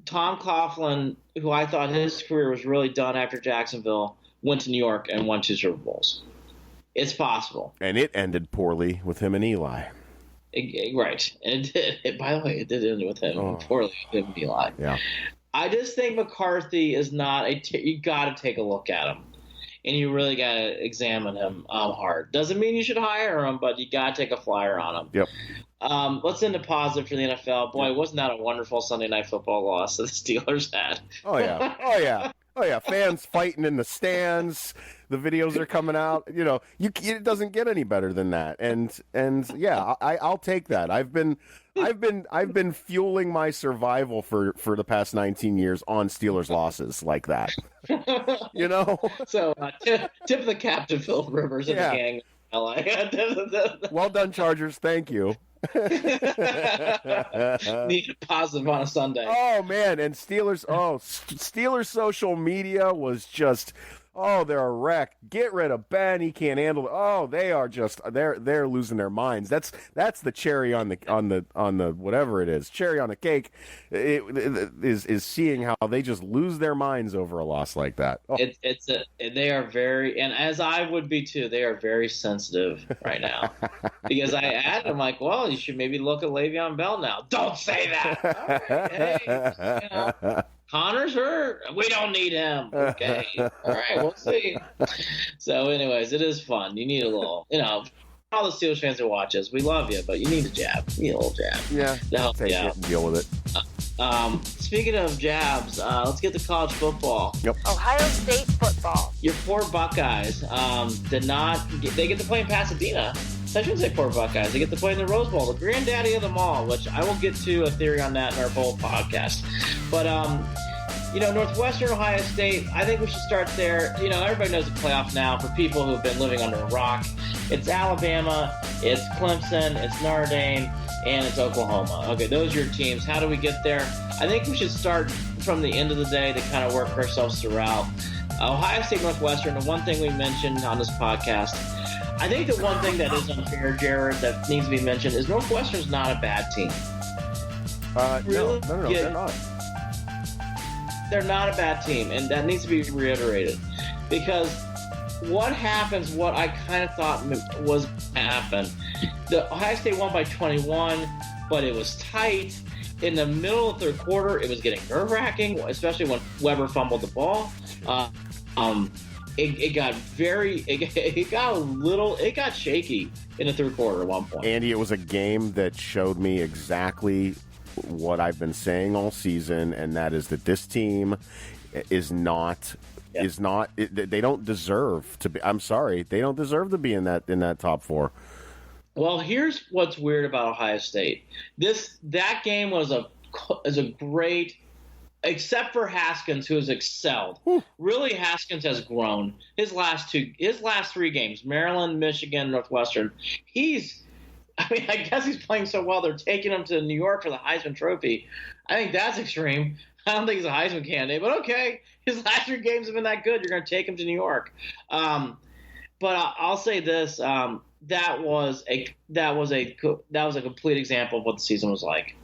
Tom Coughlin, who I thought his career was really done after Jacksonville, went to New York and won 2 Super Bowls. It's possible. And it ended poorly with him and Eli. Right. And it did. By the way, it did end with him poorly with him and Eli. Yeah. I just think McCarthy is not you got to take a look at him. And you really got to examine him hard. Doesn't mean you should hire him, but you got to take a flyer on him. Yep. Let's end the positive for the NFL. Boy, wasn't that a wonderful Sunday Night Football loss that the Steelers had? Oh, yeah. Oh, yeah. Oh, yeah. Fans fighting in the stands. The videos are coming out. It doesn't get any better than that. And yeah, I'll take that. I've been fueling my survival for the past 19 years on Steelers losses like that. So tip the cap to Phil Rivers and the gang in LA. Well done, Chargers. Thank you. Need a positive on a Sunday. Oh man, and Steelers social media was just, they're a wreck. Get rid of Ben. He can't handle it. Oh, they are just they're losing their minds. That's the cherry on the whatever it is. Cherry on the cake is seeing how they just lose their minds over a loss like that. Oh. They are very, and as I would be too, they are very sensitive right now. Because I added, I'm like, well, you should maybe look at Le'Veon Bell now. Don't say that. All right, hey, Connor's hurt. We don't need him. Okay. All right, we'll see. So, anyways, it is fun. You need a little, all the Steelers fans that watch us, we love you, but you need a jab. You need a little jab. Yeah. I'll take it and deal with it. Speaking of jabs, let's get to college football. Yep. Ohio State football. Your poor Buckeyes they get to play in Pasadena. I shouldn't say poor Buckeyes. They get to play in the Rose Bowl, the granddaddy of them all, which I will get to a theory on that in our bowl podcast. But, Northwestern Ohio State, I think we should start there. Everybody knows the playoff now for people who've been living under a rock. It's Alabama, it's Clemson, it's Notre Dame, and it's Oklahoma. Okay, those are your teams. How do we get there? I think we should start from the end of the day to kind of work ourselves throughout. Ohio State, Northwestern, the one thing we mentioned on this podcast, I think the one thing that is unfair, Jared, that needs to be mentioned is Northwestern's not a bad team. No, they're not. They're not a bad team, and that needs to be reiterated. Because what I kind of thought was going to happen, the Ohio State won by 21, but it was tight. In the middle of the third quarter, it was getting nerve-wracking, especially when Weber fumbled the ball. It got shaky in the third quarter at one point. Andy, it was a game that showed me exactly what I've been saying all season, and that is that this team is not. They don't deserve to be. I'm sorry, they don't deserve to be in that top four. Well, here's what's weird about Ohio State. That game was a great, except for Haskins, who has excelled. Whew. Really, Haskins has grown. His last three games, Maryland, Michigan, Northwestern. I guess he's playing so well. They're taking him to New York for the Heisman Trophy. I think that's extreme. I don't think he's a Heisman candidate, but okay. His last three games have been that good. You're going to take him to New York. But I'll say this: that was a complete example of what the season was like,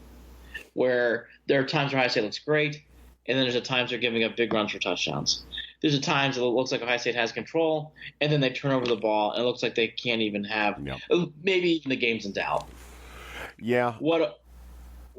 where there are times where Ohio State looks great, and then there's at times they're giving up big runs for touchdowns. There's at times it looks like Ohio State has control, and then they turn over the ball, and it looks like they can't even have maybe even the game's in doubt. Yeah.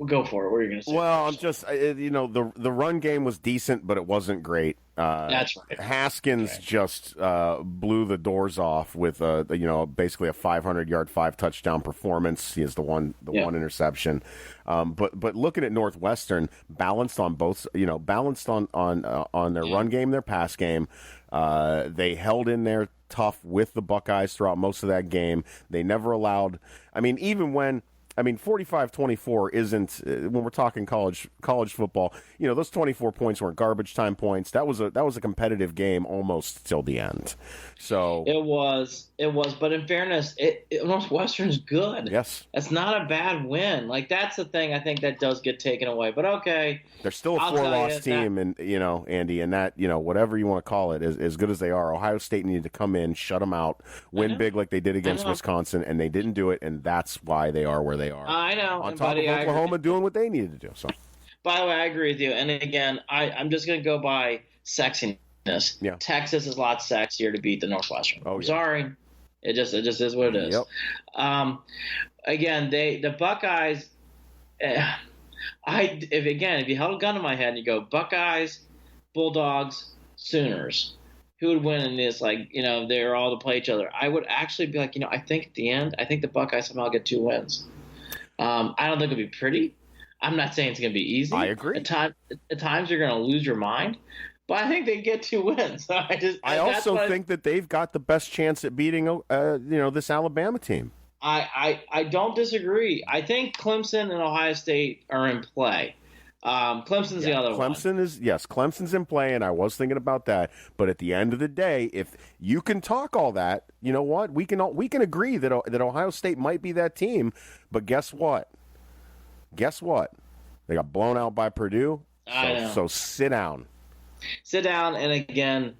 Go for it. What are you going to say? Well, I'm just, the run game was decent, but it wasn't great. That's right. Haskins just blew the doors off with basically a 500-yard, 5-touchdown performance. He has the one interception. But looking at Northwestern, balanced on both, balanced on their run game, their pass game. They held in there tough with the Buckeyes throughout most of that game. They never allowed. Even when. 45-24 isn't when we're talking college football. Those 24 points weren't garbage time points. That was a competitive game almost till the end. So it was. But in fairness, Northwestern's good. Yes, that's not a bad win. Like that's the thing I think that does get taken away. But okay, they're still a 4-loss team, and Andy, and that whatever you want to call it, as good as they are, Ohio State needed to come in, shut them out, win big like they did against Wisconsin, and they didn't do it, and that's why they are where they are. I know. On top of Oklahoma doing what they needed to do. So, by the way, I agree with you. And again, I'm just going to go by sexiness. Yeah. Texas is a lot sexier to beat than Northwestern. Oh, I'm sorry. It just is what it is. Yep. Again, the Buckeyes. If you held a gun to my head and you go Buckeyes, Bulldogs, Sooners, who would win in this? They're all to play each other. I would actually be like, I think at the end, the Buckeyes somehow get 2 wins. I don't think it'll be pretty. I'm not saying it's going to be easy. I agree. At times you're going to lose your mind, but I think they get 2 wins. I also think that they've got the best chance at beating, this Alabama team. I don't disagree. I think Clemson and Ohio State are in play. Clemson's the other one. Clemson's in play, and I was thinking about that. But at the end of the day, if you can talk all that, you know what? We can agree that Ohio State might be that team. But guess what? They got blown out by Purdue. So sit down. Sit down, and again,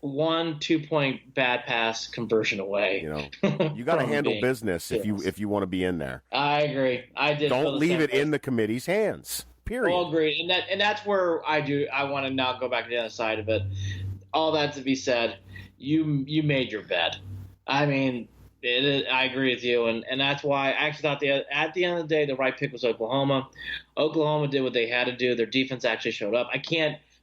1-2 point bad pass conversion away. You got to handle business if you want to be in there. I agree. I did. Don't leave it in the committee's hands. Period. All agreed, and that's where I want to now go back to the other side of it. All that to be said, you made your bed. I mean, I agree with you, and that's why I actually thought at the end of the day, the right pick was Oklahoma. Oklahoma did what they had to do. Their defense actually showed up.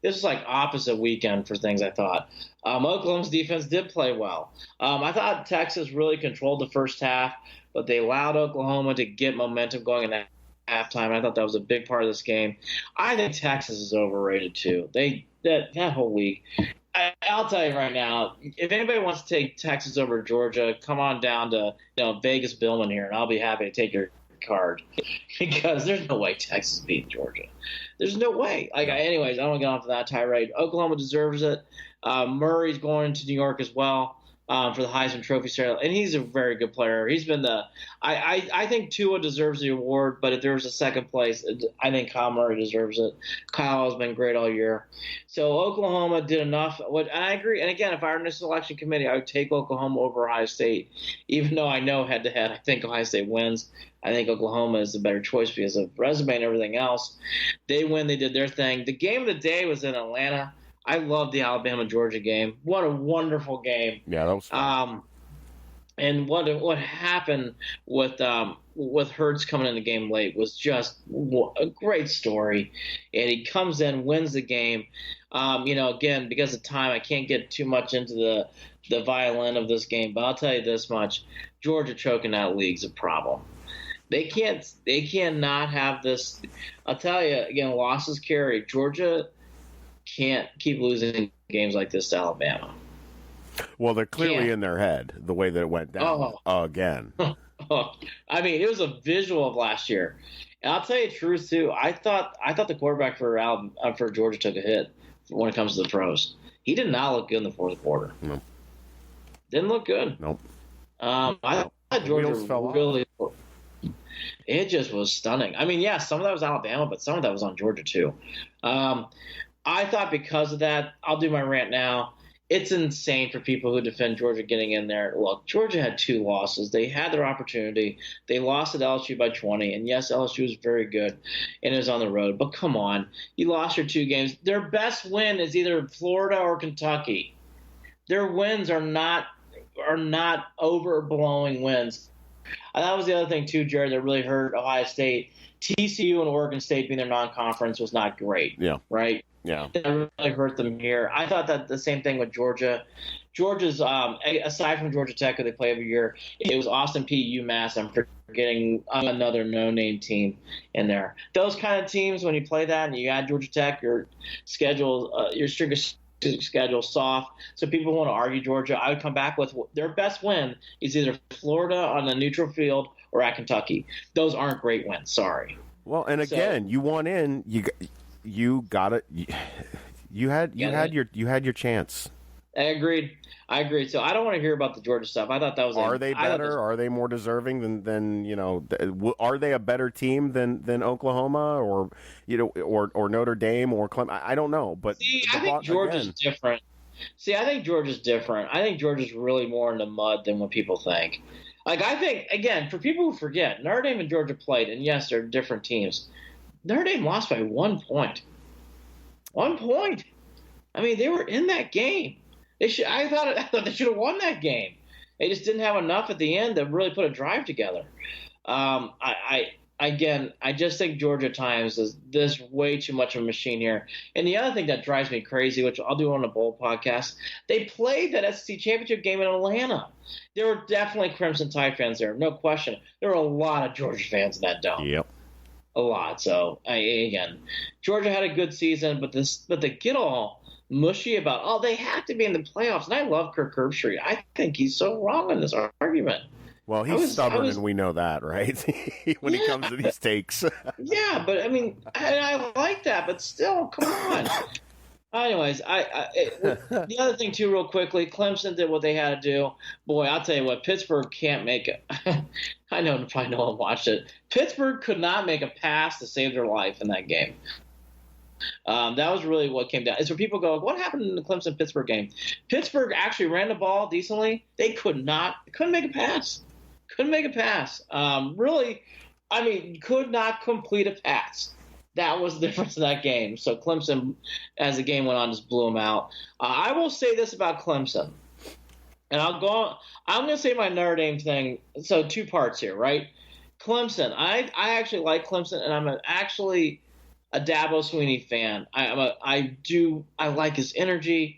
This was like opposite weekend for things I thought. Oklahoma's defense did play well. I thought Texas really controlled the first half, but they allowed Oklahoma to get momentum going in that halftime. I thought that was a big part of this game. I think Texas is overrated too. That whole week. I'll tell you right now, if anybody wants to take Texas over Georgia, come on down to Vegas Billman here, and I'll be happy to take your card because there's no way Texas beat Georgia. There's no way. Anyways, I don't want to get off of that tirade. Oklahoma deserves it. Murray's going to New York as well for the Heisman Trophy ceremony, and he's a very good player. He's been I think Tua deserves the award, but if there was a second place, I think Kyle Murray deserves it. Kyle has been great all year. So Oklahoma did enough. And I agree. And again, if I were in the selection committee, I would take Oklahoma over Ohio State, even though I know head-to-head I think Ohio State wins. I think Oklahoma is the better choice because of resume and everything else. They win. They did their thing. The game of the day was in Atlanta. I love the Alabama-Georgia game. What a wonderful game. Yeah, that was fun. And what happened with Hurts coming in the game late was just a great story. And he comes in, wins the game. Again, because of time, I can't get too much into the violin of this game, but I'll tell you this much. Georgia choking that league's a problem. They cannot have this. I'll tell you, again, losses carry. Georgia can't keep losing games like this to Alabama. Well, they're clearly in their head the way that it went down again. I mean, it was a visual of last year. And I'll tell you the truth, too. I thought the quarterback for Georgia took a hit when it comes to the pros. He did not look good in the fourth quarter. No. Didn't look good. Nope. I thought Georgia really – it just was stunning. I mean, yeah, some of that was Alabama, but some of that was on Georgia, too. I thought because of that, I'll do my rant now. It's insane for people who defend Georgia getting in there. Look, Georgia had 2 losses. They had their opportunity. They lost at LSU by 20. And, yes, LSU was very good and is on the road. But come on. You lost your 2 games. Their best win is either Florida or Kentucky. Their wins are not overblowing wins. And that was the other thing, too, Jared, that really hurt Ohio State. TCU and Oregon State being their non-conference was not great. Yeah. Right? Yeah. That really hurt them here. I thought that the same thing with Georgia. Georgia's, aside from Georgia Tech, who they play every year, it was Austin Peay, UMass. I'm forgetting another no-name team in there. Those kind of teams, when you play that and you add Georgia Tech, your schedule, your schedule soft. So people want to argue Georgia. I would come back with their best win is either Florida on a neutral field or at Kentucky. Those aren't great wins. Sorry. Well, and again, you want in. You got it. You had your chance. I agreed. So I don't want to hear about the Georgia stuff. I thought that was. Are they better? Are they more deserving than Are they a better team than Oklahoma or Notre Dame or Clemson? I don't know, but I think Georgia's different. I think Georgia's really more in the mud than what people think. I think, again, for people who forget, Notre Dame and Georgia played, and yes, they're different teams. Notre Dame lost by 1 point. 1 point. I mean, they were in that game. I thought they should have won that game. They just didn't have enough at the end to really put a drive together. I just think Georgia at times is this way too much of a machine here. And the other thing that drives me crazy, which I'll do on a bowl podcast, they played that SEC championship game in Atlanta. There were definitely Crimson Tide fans there, no question. There were a lot of Georgia fans in that dome. Yep. A lot. So, again, Georgia had a good season, but they get all mushy about, they have to be in the playoffs. And I love Kirk Herbstreit. I think he's so wrong in this argument. Well, he's stubborn, and we know that, right? When it comes to these takes. Yeah, but I mean, I like that, but still, come on. Anyways, the other thing too, real quickly, Clemson did what they had to do. Boy, I'll tell you what, Pittsburgh can't make it. I know, probably no one watched it. Pittsburgh could not make a pass to save their life in that game. That was really what came down. It's where people go, what happened in the Clemson-Pittsburgh game? Pittsburgh actually ran the ball decently. They couldn't make a pass. Couldn't make a pass. Really, I mean, could not complete a pass. That was the difference in that game. So Clemson, as the game went on, just blew them out. I will say this about Clemson, and I'm going to say my Notre Dame thing. So two parts here, right? Clemson. I actually like Clemson, and I'm actually a Dabo Swinney fan. I like his energy.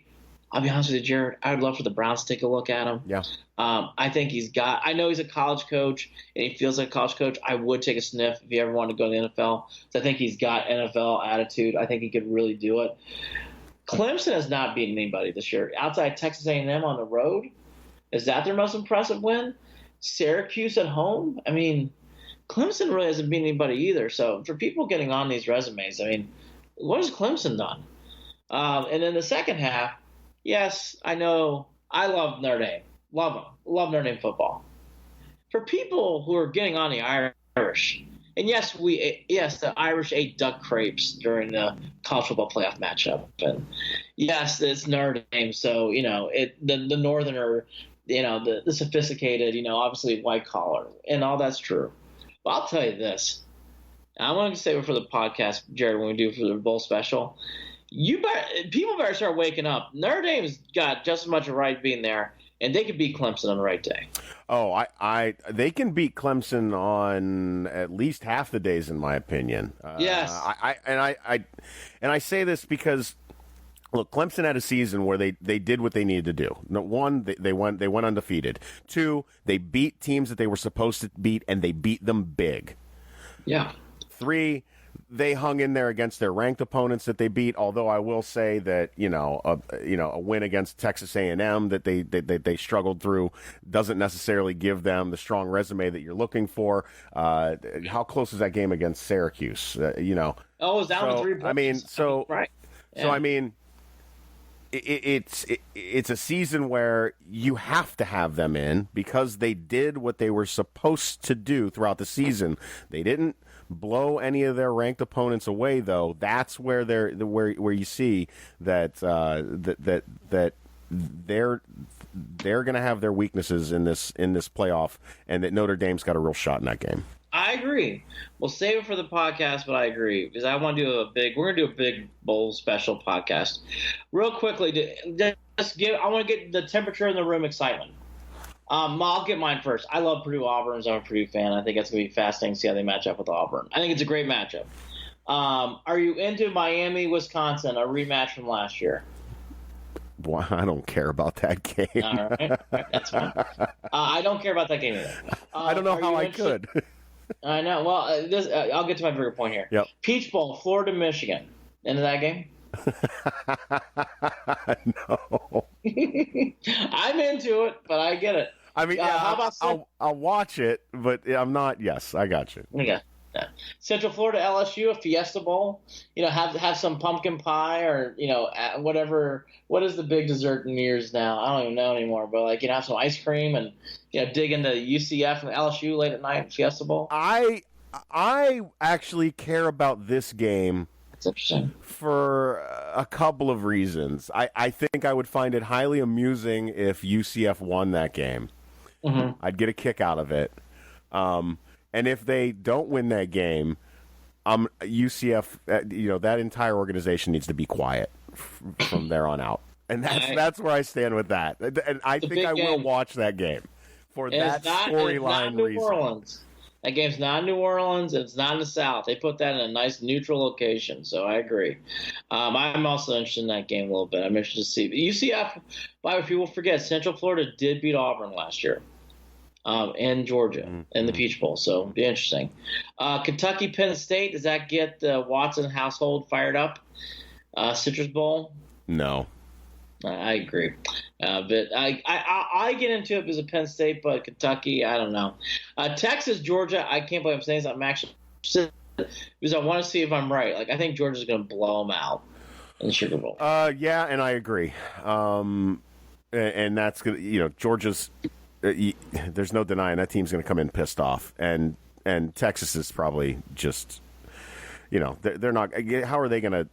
I'll be honest with you, Jared. I would love for the Browns to take a look at him. Yeah. I think I know he's a college coach, and he feels like a college coach. I would take a sniff if he ever wanted to go to the NFL. So I think he's got NFL attitude. I think he could really do it. Clemson has not beaten anybody this year. Outside Texas A&M on the road, is that their most impressive win? Syracuse at home? I mean, Clemson really hasn't beaten anybody either. So for people getting on these resumes, I mean, what has Clemson done? And then the second half, yes, I know. I love Notre Dame. Love them. Love Notre Dame football. For people who are getting on the Irish, and yes, the Irish ate duck crepes during the college football playoff matchup, and yes, it's Notre Dame, so the northerner, the sophisticated, obviously white collar, and all that's true. But I'll tell you this. I want to say it for the podcast, Jared, when we do for the bowl special. People better start waking up. Notre Dame's got just as much a right being there, and they could beat Clemson on the right day. Oh, they can beat Clemson on at least half the days, in my opinion. Yes. I say this because, look, Clemson had a season where they did what they needed to do. One, they went undefeated. Two, they beat teams that they were supposed to beat, and they beat them big. Yeah. Three, they hung in there against their ranked opponents that they beat. Although I will say that a win against Texas A&M that they struggled through doesn't necessarily give them the strong resume that you're looking for. How close is that game against Syracuse? Oh, it was down to 3 points. I mean, right. Yeah. So I mean, it's a season where you have to have them in because they did what they were supposed to do throughout the season. They didn't blow any of their ranked opponents away, though. That's where where you see that they're going to have their weaknesses in this playoff, and that Notre Dame's got a real shot in that game. I agree. We'll save it for the podcast, but I agree because I want to do we're going to do a big bowl special podcast. Real quickly, I want to get the temperature in the room excitement. I'll get mine first. I love Purdue Auburn. I'm a Purdue fan. I think it's going to be fascinating to see how they match up with Auburn. I think it's a great matchup. Are you into Miami, Wisconsin, a rematch from last year? Well, I don't care about that game. All right. That's fine. I don't care about that game either. I don't know how I could. I know. Well, I'll get to my bigger point here. Yep. Peach Bowl, Florida, Michigan. Into that game? No. I'm into it, but I get it. I mean, how about I'll watch it, but I'm not. Yes, I got you. Okay. Yeah. Central Florida, LSU, a Fiesta Bowl. Have some pumpkin pie or whatever. What is the big dessert in New Year's now? I don't even know anymore. But have some ice cream and dig into UCF and LSU late at night, Fiesta Bowl. I actually care about this game. That's interesting. For a couple of reasons. I think I would find it highly amusing if UCF won that game. Mm-hmm. I'd get a kick out of it. And if they don't win that game, UCF, that entire organization needs to be quiet from there on out. And that's where I stand with that. And I think I will watch that game for that storyline reason. New Orleans. That game's not in New Orleans, and it's not in the South. They put that in a nice neutral location, so I agree. I'm also interested in that game a little bit. I'm interested to see. UCF, by the way, people forget, Central Florida did beat Auburn last year, and Georgia in the Peach Bowl, so it'll be interesting. Kentucky, Penn State, does that get the Watson household fired up? Citrus Bowl? No. I agree. But I get into it because of Penn State, but Kentucky, I don't know. Texas, Georgia, I can't believe I'm saying this. I'm actually because I want to see if I'm right. Like, I think Georgia's going to blow them out in the Sugar Bowl. Yeah, and I agree. And that's going to, Georgia's, there's no denying that team's going to come in pissed off. And Texas is probably just, they're not, how are they going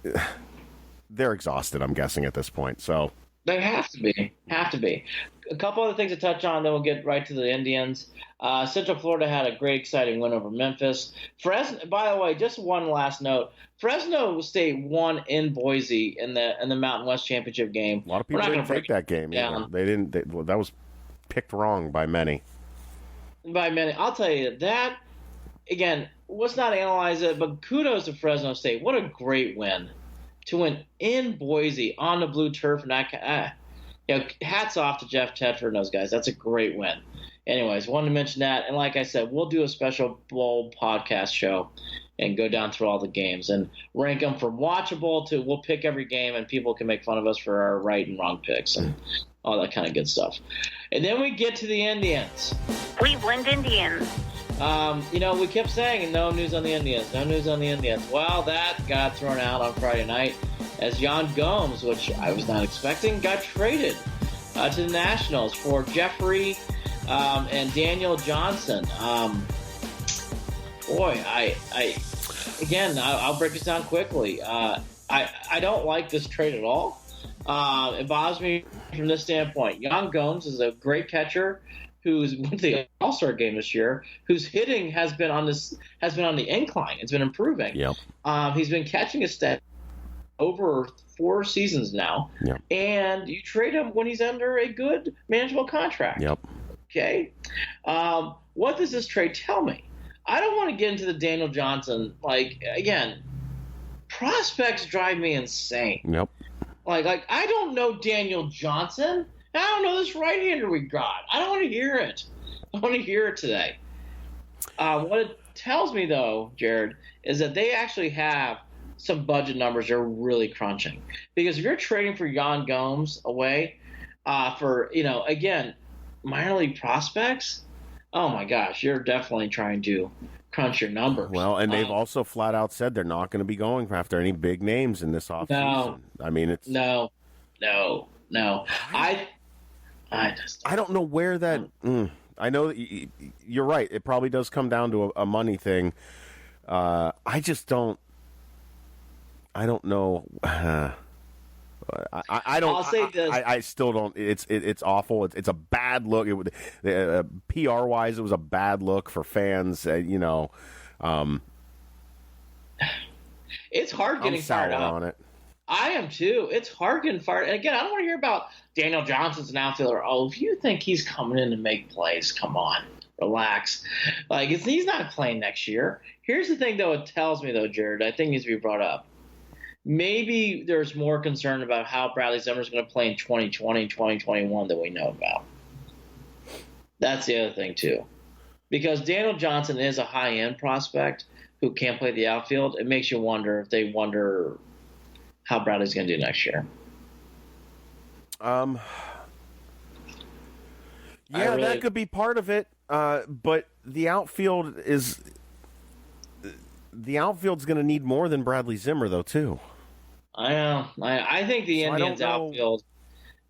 to, they're exhausted, I'm guessing, at this point. So they have to be. A couple other things to touch on, then we'll get right to the Indians. Central Florida had a great, exciting win over Memphis. Fresno, by the way, just one last note. Fresno State won in Boise in the Mountain West Championship game. A lot of people didn't take that game. Yeah. They didn't. That was picked wrong by many. I'll tell you that. Again, let's not analyze it, but kudos to Fresno State. What a great win to win in Boise on the blue turf. And hats off to Jeff Tedford and those guys. That's a great win. Anyways, wanted to mention that. And like I said, we'll do a special bowl podcast show and go down through all the games and rank them from watchable to we'll pick every game and people can make fun of us for our right and wrong picks and all that kind of good stuff. And then we get to the Indians. Cleveland Indians. We kept saying no news on the Indians. Well, that got thrown out on Friday night as Jan Gomes, which I was not expecting, got traded to the Nationals for Jeffrey and Daniel Johnson. I'll break this down quickly. I don't like this trade at all. It bothers me from this standpoint. Jan Gomes is a great catcher who's went to the All-Star game this year, whose hitting has been on the incline. It's been improving. Yep. He's been catching a stat over 4 seasons now. Yep. And you trade him when he's under a good, manageable contract. Yep. Okay. What does this trade tell me? I don't want to get into the Daniel Johnson. Again, prospects drive me insane. Yep. Like I don't know Daniel Johnson. I don't know this right-hander we got. I don't want to hear it. I want to hear it today. What it tells me, though, Jared, is that they actually have some budget numbers they're really crunching. Because if you're trading for Jan Gomes away for, again, minor league prospects, oh, my gosh, you're definitely trying to crunch your numbers. Well, and they've also flat out said they're not going to be going after any big names in this offseason. No. I mean, it's... No. I don't know where that. I know that you're right. It probably does come down to a money thing. I just don't. I don't know. I don't. I'll say this. I still don't. It's awful. It's a bad look. PR wise, it was a bad look for fans. It's hard getting I'm sour fired up on it. I am too. It's hard getting fired. And again, I don't want to hear about Daniel Johnson's an outfielder. Oh, if you think he's coming in to make plays, come on, relax. He's not playing next year. Here's the thing, though. It tells me, though, Jared, I think needs to be brought up. Maybe there's more concern about how Bradley Zimmer's going to play in 2020, 2021 than we know about. That's the other thing, too. Because Daniel Johnson is a high-end prospect who can't play the outfield. It makes you wonder if they wonder how Bradley's going to do next year. Yeah, that could be part of it. But the outfield's going to need more than Bradley Zimmer, though, too. I know. I think the Indians outfield.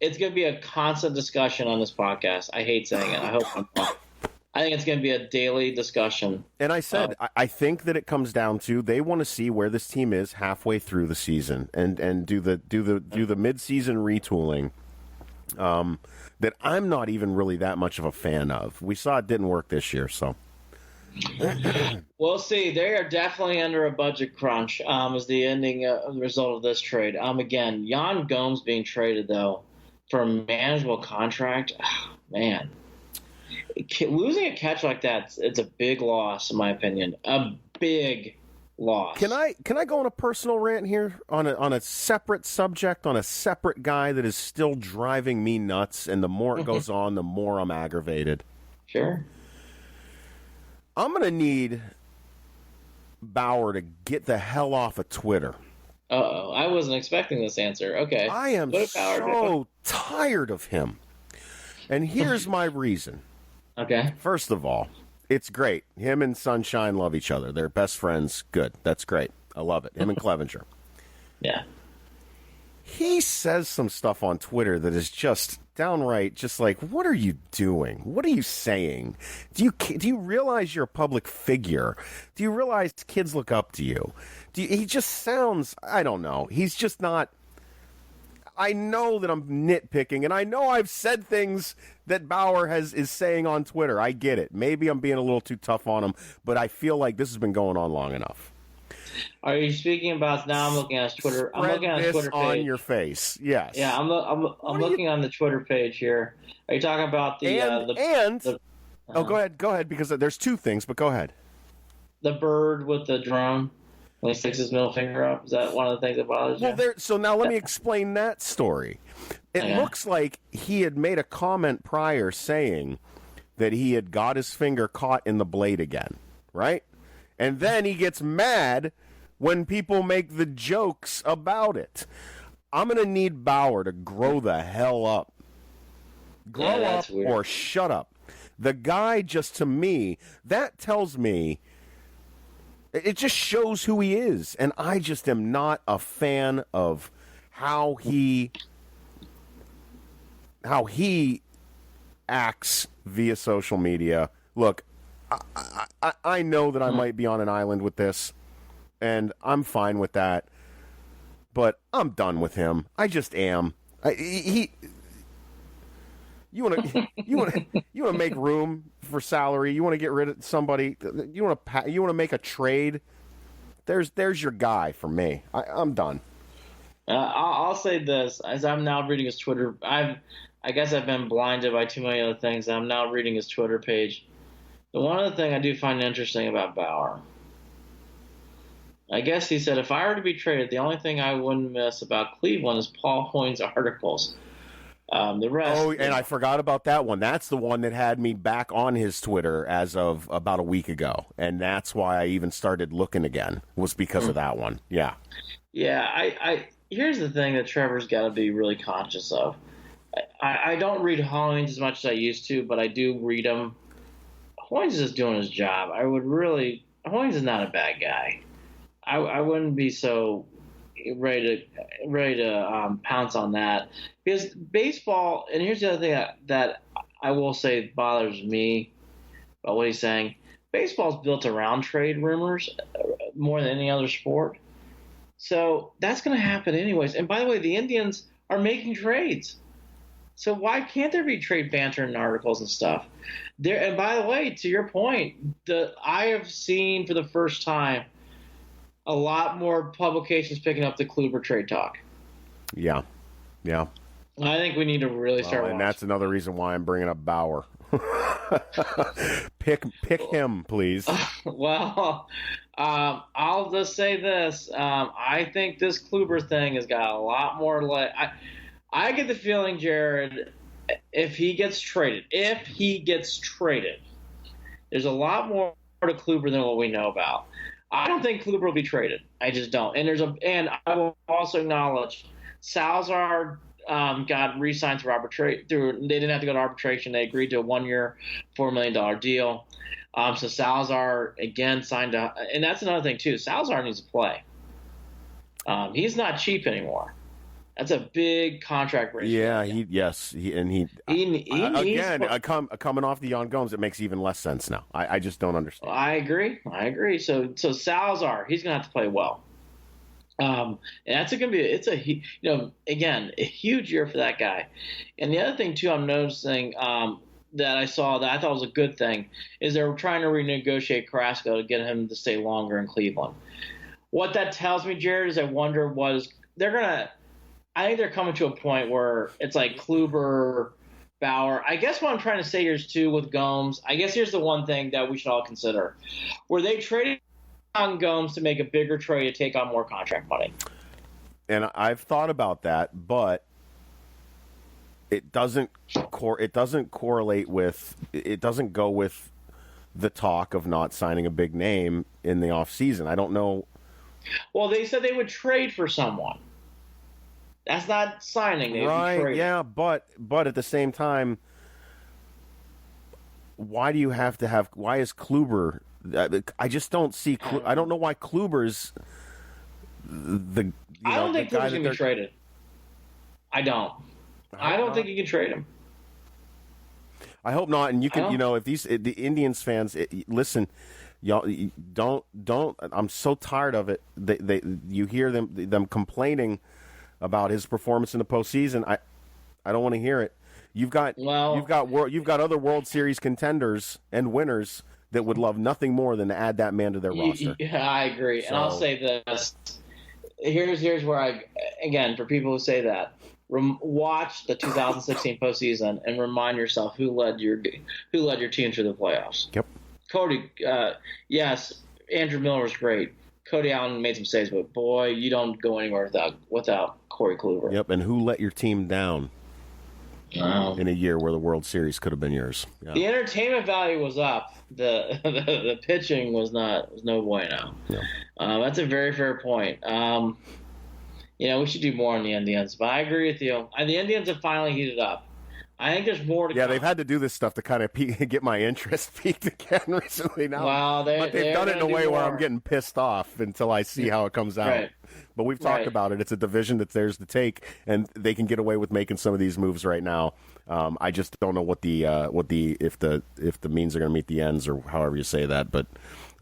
It's going to be a constant discussion on this podcast. I hate saying it. I hope I'm wrong. I think it's going to be a daily discussion. And I said, I think that it comes down to they want to see where this team is halfway through the season and do the mid-season retooling that I'm not even really that much of a fan of. We saw it didn't work this year, so. We'll see. They are definitely under a budget crunch as the ending result of this trade. Again, Jan Gomes being traded, though, for a manageable contract, man. Losing a catch like that, it's a big loss, in my opinion. A big loss. Can I go on a personal rant here on a separate subject, on a separate guy that is still driving me nuts, and the more it goes on, the more I'm aggravated. Sure. I'm going to need Bauer to get the hell off of Twitter. Uh-oh, I wasn't expecting this answer. Okay. I am What did Bauer do? so tired of him. And here's my reason. Okay. First of all, it's great. Him and Sunshine love each other. They're best friends. Good. That's great. I love it. Him and Clevenger. Yeah. He says some stuff on Twitter that is just downright just like, what are you doing? What are you saying? Do you realize you're a public figure? Do you realize kids look up to you? He just sounds, I don't know. He's just not. I know that I'm nitpicking, and I know I've said things that Bauer is saying on Twitter. I get it. Maybe I'm being a little too tough on him, but I feel like this has been going on long enough. Are you speaking about now? I'm looking at his Twitter. I'm looking at his Twitter page. On your face, yes. Yeah, I'm looking on the Twitter page here. Are you talking about the oh, go ahead, because there's two things, but go ahead. The bird with the drone when he sticks his middle finger up? Is that one of the things that bothers you? Well, so now let me explain that story. It looks like he had made a comment prior saying that he had got his finger caught in the blade again, right? And then he gets mad when people make the jokes about it. I'm going to need Bauer to grow the hell up. Grow up or shut up. The guy just, to me, that tells me, it just shows who he is. And I just am not a fan of how he acts via social media. Look, I know that I might be on an island with this, and I'm fine with that. But I'm done with him. I just am. You want to make room for salary. You want to get rid of somebody. You want to make a trade. There's your guy for me. I'm done. I'll say this: as I'm now reading his Twitter, I guess I've been blinded by too many other things. I'm now reading his Twitter page. The one other thing I do find interesting about Bauer, I guess he said, if I were to be traded, the only thing I wouldn't miss about Cleveland is Paul Hoynes' articles. The rest. Oh, and I forgot about that one. That's the one that had me back on his Twitter as of about a week ago, and that's why I even started looking again. Was because of that one. Yeah. Yeah. I here's the thing that Trevor's got to be really conscious of. I don't read Hoynes as much as I used to, but I do read him. Hoynes is just doing his job. Hoynes is not a bad guy. I wouldn't be so ready to pounce on that, because baseball. And here's the other thing that I will say bothers me about what he's saying. Baseball's built around trade rumors more than any other sport, so that's going to happen anyways. And by the way, the Indians are making trades, so why can't there be trade banter and articles and stuff? And by the way, to your point, I have seen for the first time a lot more publications picking up the Kluber trade talk. Yeah. I think we need to really start watching. And that's another reason why I'm bringing up Bauer. Pick him, please. Well, I'll just say this. I think this Kluber thing has got a lot more I get the feeling, Jared, if he gets traded, there's a lot more to Kluber than what we know about. I don't think Kluber will be traded. I just don't. And I will also acknowledge Salazar got re-signed through arbitration. They didn't have to go to arbitration. They agreed to a 1-year, $4 million deal. So Salazar again signed and that's another thing too. Salazar needs to play. He's not cheap anymore. That's a big contract ratio. Yeah, coming off the Jan Gomes, it makes even less sense now. I just don't understand. I agree. So Salazar, he's gonna have to play well. And that's going to be again a huge year for that guy. And the other thing too, I'm noticing that I saw that I thought was a good thing is they're trying to renegotiate Carrasco to get him to stay longer in Cleveland. What that tells me, Jared, is I wonder I think they're coming to a point where it's like Kluber, Bauer. I guess what I'm trying to say here is too with Gomes. I guess here's the one thing that we should all consider: were they traded on Gomes to make a bigger trade to take on more contract money? And I've thought about that, but it doesn't correlate with. It doesn't go with the talk of not signing a big name in the offseason. I don't know Well, they said they would trade for someone. That's not signing. They would be trading. Yeah, but at the same time, why do you have to have? Why is Kluber? I just don't see. I don't know why Kluber's the. I don't think Kluber's gonna be traded. I don't think you can trade him. I hope not. And you can, if the Indians fans listen, y'all don't. I'm so tired of it. You hear them complaining about his performance in the postseason. I don't want to hear it. You've got other World Series contenders and winners that would love nothing more than to add that man to their roster. Yeah, I agree. So, and I'll say this. Here's where again, for people who say that, watch the 2016 postseason and remind yourself who led your team to the playoffs. Yep. Cody, yes, Andrew Miller was great. Cody Allen made some saves, but boy, you don't go anywhere without Corey Kluber. Yep, and who let your team down in a year where the World Series could have been yours? Yeah. The entertainment value was up. The pitching was no bueno. Yeah. That's a very fair point. We should do more on the Indians, but I agree with you. The Indians have finally heated up. I think there's more to come. Yeah, they've had to do this stuff to kind of get my interest peaked again recently now. Well, but they've done it in a way where I'm getting pissed off until I see how it comes out. Right. But we've talked about it. It's a division that's theirs to take, and they can get away with making some of these moves right now. I just don't know if the means are going to meet the ends or however you say that, but.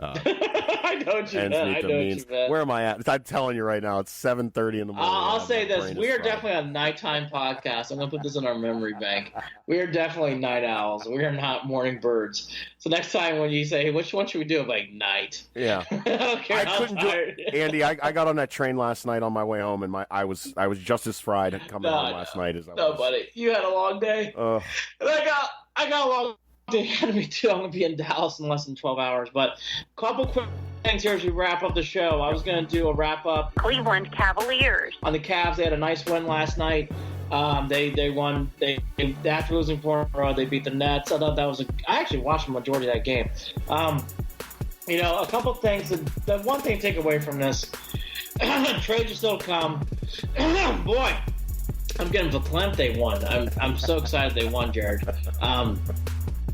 I know what you meant. Where am I at? I'm telling you right now, it's 7:30 in the morning. I'll say this: we are definitely a nighttime podcast. I'm going to put this in our memory bank. We are definitely night owls. We are not morning birds. So next time when you say, hey, which one should we do? I'm like, night. Yeah. I couldn't do it. Andy, I got on that train last night on my way home, and I was just as fried coming home last night as I was. No, buddy, you had a long day. And I got a long day ahead of me too. I'm going to be in Dallas in less than 12 hours. But a couple quick things here as we wrap up the show. I was going to do a wrap up. Cleveland Cavaliers. On the Cavs, they had a nice win last night. They won. After losing 4 in a row, they beat the Nets. I thought that was I actually watched the majority of that game. A couple things. The one thing to take away from this, trades are still to come. Boy, I'm getting verklempt they won. I'm so excited they won, Jared.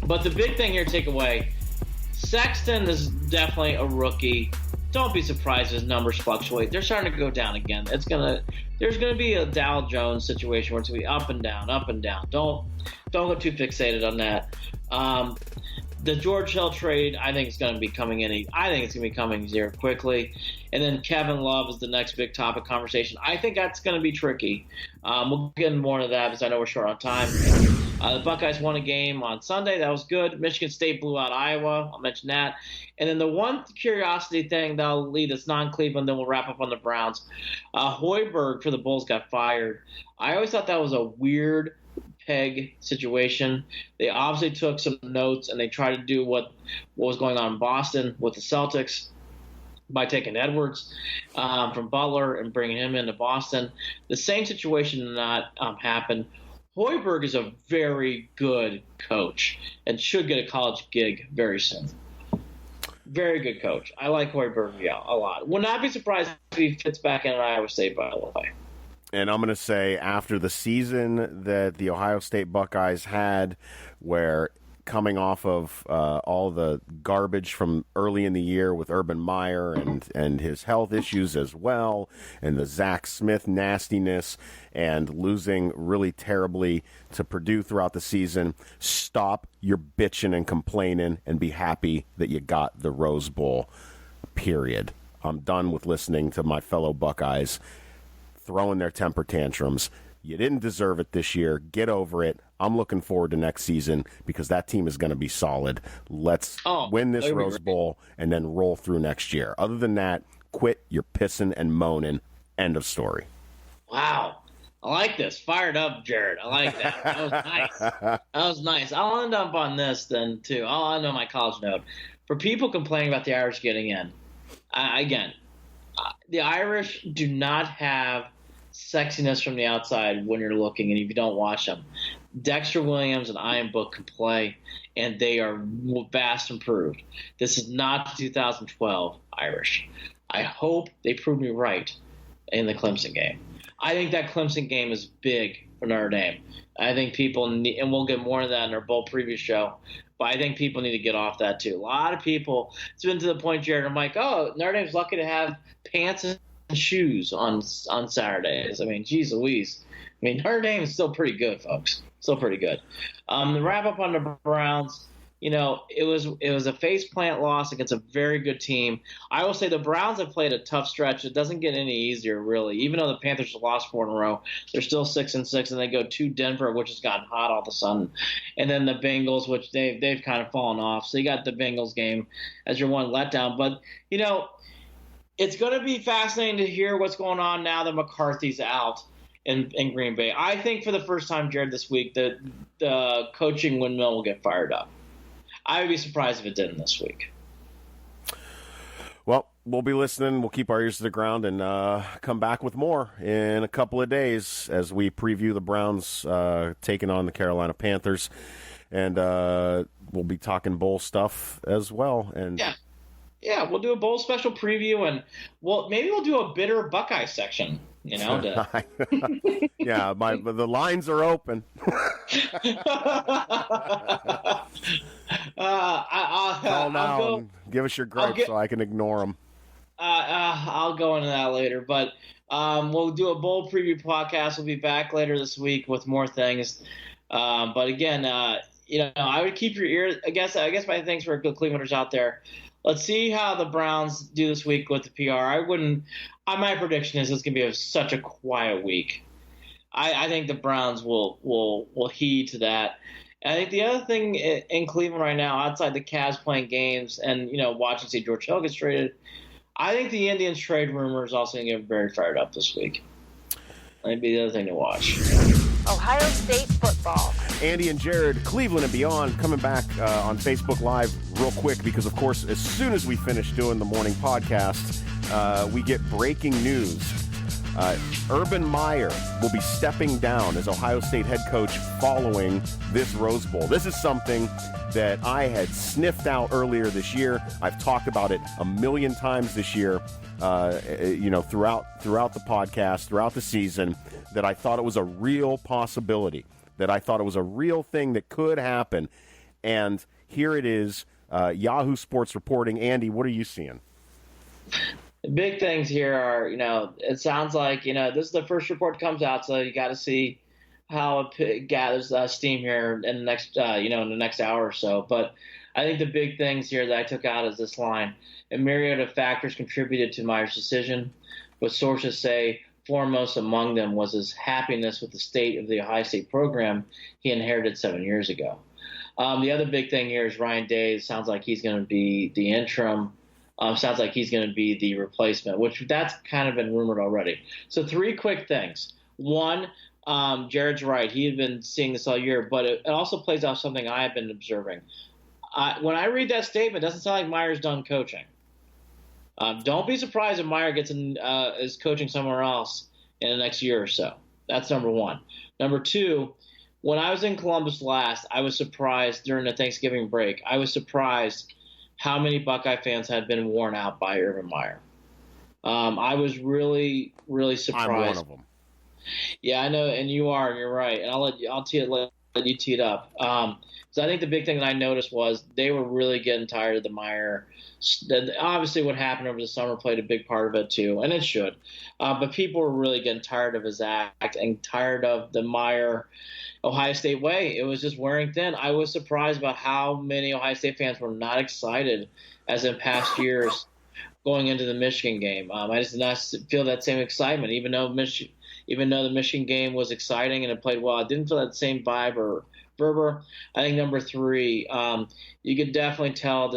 But the big thing here to take away, Sexton is definitely a rookie. Don't be surprised his numbers fluctuate. They're starting to go down again. There's gonna be a Dow Jones situation where it's gonna be up and down, up and down. Don't go too fixated on that. The George Hill trade, I think it's going to be coming in. I think it's going to be coming here quickly. And then Kevin Love is the next big topic conversation. I think that's going to be tricky. We'll get into more of that because I know we're short on time. The Buckeyes won a game on Sunday. That was good. Michigan State blew out Iowa. I'll mention that. And then the one curiosity thing that'll lead us non-Cleveland, then we'll wrap up on the Browns. Hoiberg for the Bulls got fired. I always thought that was a weird peg situation. They obviously took some notes and they tried to do what was going on in Boston with the Celtics by taking Edwards from Butler and bringing him into Boston. The same situation did not happen. Hoiberg is a very good coach and should get a college gig very soon. Very good coach. I like Hoiberg a lot. Would not be surprised if he fits back in at Iowa State, by the way. And I'm going to say after the season that the Ohio State Buckeyes had, where coming off of all the garbage from early in the year with Urban Meyer and his health issues as well, and the Zach Smith nastiness, and losing really terribly to Purdue throughout the season, stop your bitching and complaining and be happy that you got the Rose Bowl, period. I'm done with listening to my fellow Buckeyes throwing their temper tantrums. You didn't deserve it this year. Get over it. I'm looking forward to next season because that team is going to be solid. Let's win this Rose Bowl and then roll through next year. Other than that, quit your pissing and moaning. End of story. Wow. I like this. Fired up, Jared. I like that. That was nice. That was nice. I'll end up on this then, too. I'll end on my college note. For people complaining about the Irish getting in, the Irish do not have sexiness from the outside when you're looking and if you don't watch them. Dexter Williams and Ian Book can play, and they are vast improved. This is not the 2012 Irish. I hope they prove me right in the Clemson game. I think that Clemson game is big for Notre Dame. I think people need, and we'll get more of that in our bowl preview show, but I think people need to get off that too. A lot of people, it's been to the point, Jared, I'm like, oh, Notre Dame's lucky to have pants and shoes on Saturdays. I mean, geez Louise. I mean, Notre Dame is still pretty good, folks. Still pretty good. To wrap up on the Browns, it was a faceplant loss against a very good team. I will say the Browns have played a tough stretch. It doesn't get any easier, really. Even though the Panthers have lost 4 in a row, they're still 6-6, and they go to Denver, which has gotten hot all of a sudden, and then the Bengals, which they've kind of fallen off. So you got the Bengals game as your one letdown. But it's going to be fascinating to hear what's going on now that McCarthy's out in Green Bay. I think for the first time, Jared, this week, the coaching windmill will get fired up. I would be surprised if it didn't this week. Well, we'll be listening. We'll keep our ears to the ground and come back with more in a couple of days as we preview the Browns taking on the Carolina Panthers. And we'll be talking bowl stuff as well. And Yeah, we'll do a bowl special preview, and maybe we'll do a bitter Buckeye section. Yeah, the lines are open. Call now and give us your gripes so I can ignore them. I'll go into that later, but we'll do a bowl preview podcast. We'll be back later this week with more things. But again, I would keep your ear. I guess my thanks for good Clevelanders out there. Let's see how the Browns do this week with the PR. My prediction is it's going to be such a quiet week. I think the Browns will heed to that. And I think the other thing in Cleveland right now, outside the Cavs playing games and watching see George Hill gets traded, I think the Indians trade rumor is also going to get very fired up this week. That'd be the other thing to watch. Ohio State football. Andy and Jared, Cleveland and Beyond, coming back on Facebook Live real quick because, of course, as soon as we finish doing the morning podcast, we get breaking news. Urban Meyer will be stepping down as Ohio State head coach following this Rose Bowl. This is something that I had sniffed out earlier this year. I've talked about it a million times this year, throughout the podcast, throughout the season, that I thought it was a real possibility, that I thought it was a real thing that could happen. And here it is, Yahoo Sports reporting. Andy, what are you seeing? The big things here are, it sounds like, this is the first report comes out, so you got to see how it gathers steam here in the next, in the next hour or so. But I think the big things here that I took out is this line: a myriad of factors contributed to Meyer's decision, but sources say foremost among them was his happiness with the state of the Ohio State program he inherited 7 years ago. The other big thing here is Ryan Day. Sounds like he's going to be the interim. Sounds like he's going to be the replacement, which that's kind of been rumored already. So 3 quick things. One, Jared's right. He had been seeing this all year, but it also plays off something I have been observing. When I read that statement, it doesn't sound like Meyer's done coaching. Don't be surprised if Meyer is coaching somewhere else in the next year or so. That's number one. Number two, when I was in Columbus last, I was surprised during the Thanksgiving break. I was surprised how many Buckeye fans had been worn out by Urban Meyer. I was really, really surprised. I'm one of them. Yeah, I know, and you are, and you're right. And let you tee it up. So I think the big thing that I noticed was they were really getting tired of the Meyer. Obviously, what happened over the summer played a big part of it too, and it should. But people were really getting tired of his act and tired of the Meyer Ohio State way. It was just wearing thin. I was surprised about how many Ohio State fans were not excited as in past years going into the Michigan game. I just did not feel that same excitement, even though the Michigan game was exciting and it played well. I didn't feel that same vibe or fervor. I think number three, you could definitely tell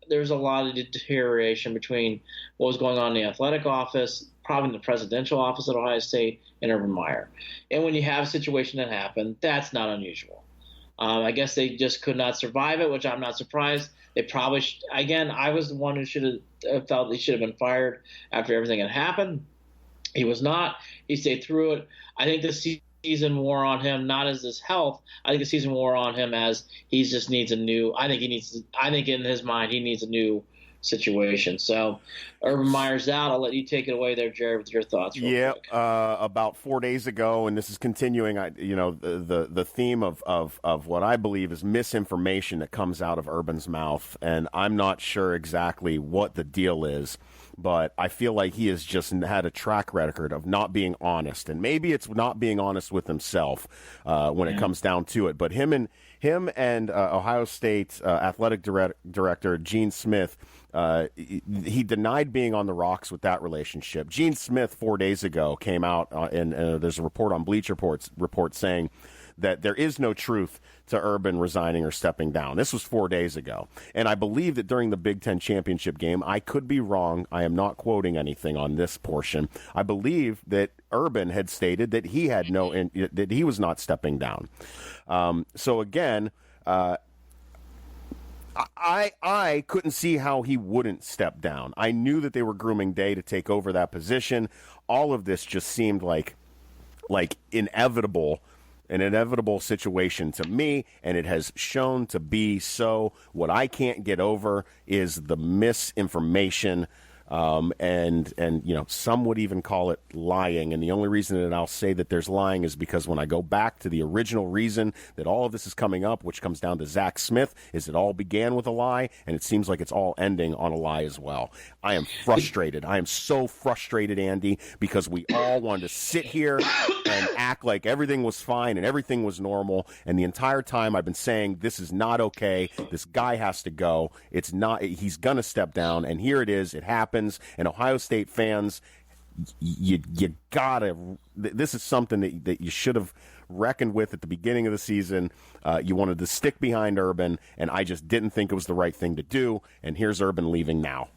there's a lot of deterioration between what was going on in the athletic office, probably in the presidential office at Ohio State, and Urban Meyer. And when you have a situation that happened, that's not unusual. I guess they just could not survive it, which I'm not surprised. They probably again, I was the one who should have felt he should have been fired after everything had happened. He was not. He stayed through it. I think the season wore on him, not as his health. I think the season wore on him as he just needs a new. I think in his mind he needs a new situation. So Urban Meyer's out. I'll let you take it away there, Jared, with your thoughts. Yeah, about 4 days ago, and this is continuing, the theme of what I believe is misinformation that comes out of Urban's mouth, and I'm not sure exactly what the deal is, but I feel like he has just had a track record of not being honest, and maybe it's not being honest with himself when it comes down to it. But him and Ohio State athletic director Gene Smith, he denied being on the rocks with that relationship. Gene Smith 4 days ago came out and there's a report on Bleacher Report saying that there is no truth to Urban resigning or stepping down. This was 4 days ago. And I believe that during the Big Ten championship game, I could be wrong. I am not quoting anything on this portion. I believe that Urban had stated that he had that he was not stepping down. So again, I couldn't see how he wouldn't step down. I knew that they were grooming Day to take over that position. All of this just seemed like an inevitable situation to me, and it has shown to be so. What I can't get over is the misinformation, and some would even call it lying. And the only reason that I'll say that there's lying is because when I go back to the original reason that all of this is coming up, which comes down to Zach Smith, is it all began with a lie, and it seems like it's all ending on a lie as well. I am frustrated. I am so frustrated, Andy, because we all wanted to sit here and act like everything was fine and everything was normal. And the entire time I've been saying, this is not okay. This guy has to go. It's not, he's going to step down. And here it is. It happens. And Ohio State fans, you gotta, this is something that you should have reckoned with at the beginning of the season. You wanted to stick behind Urban, and I just didn't think it was the right thing to do. And here's Urban leaving now.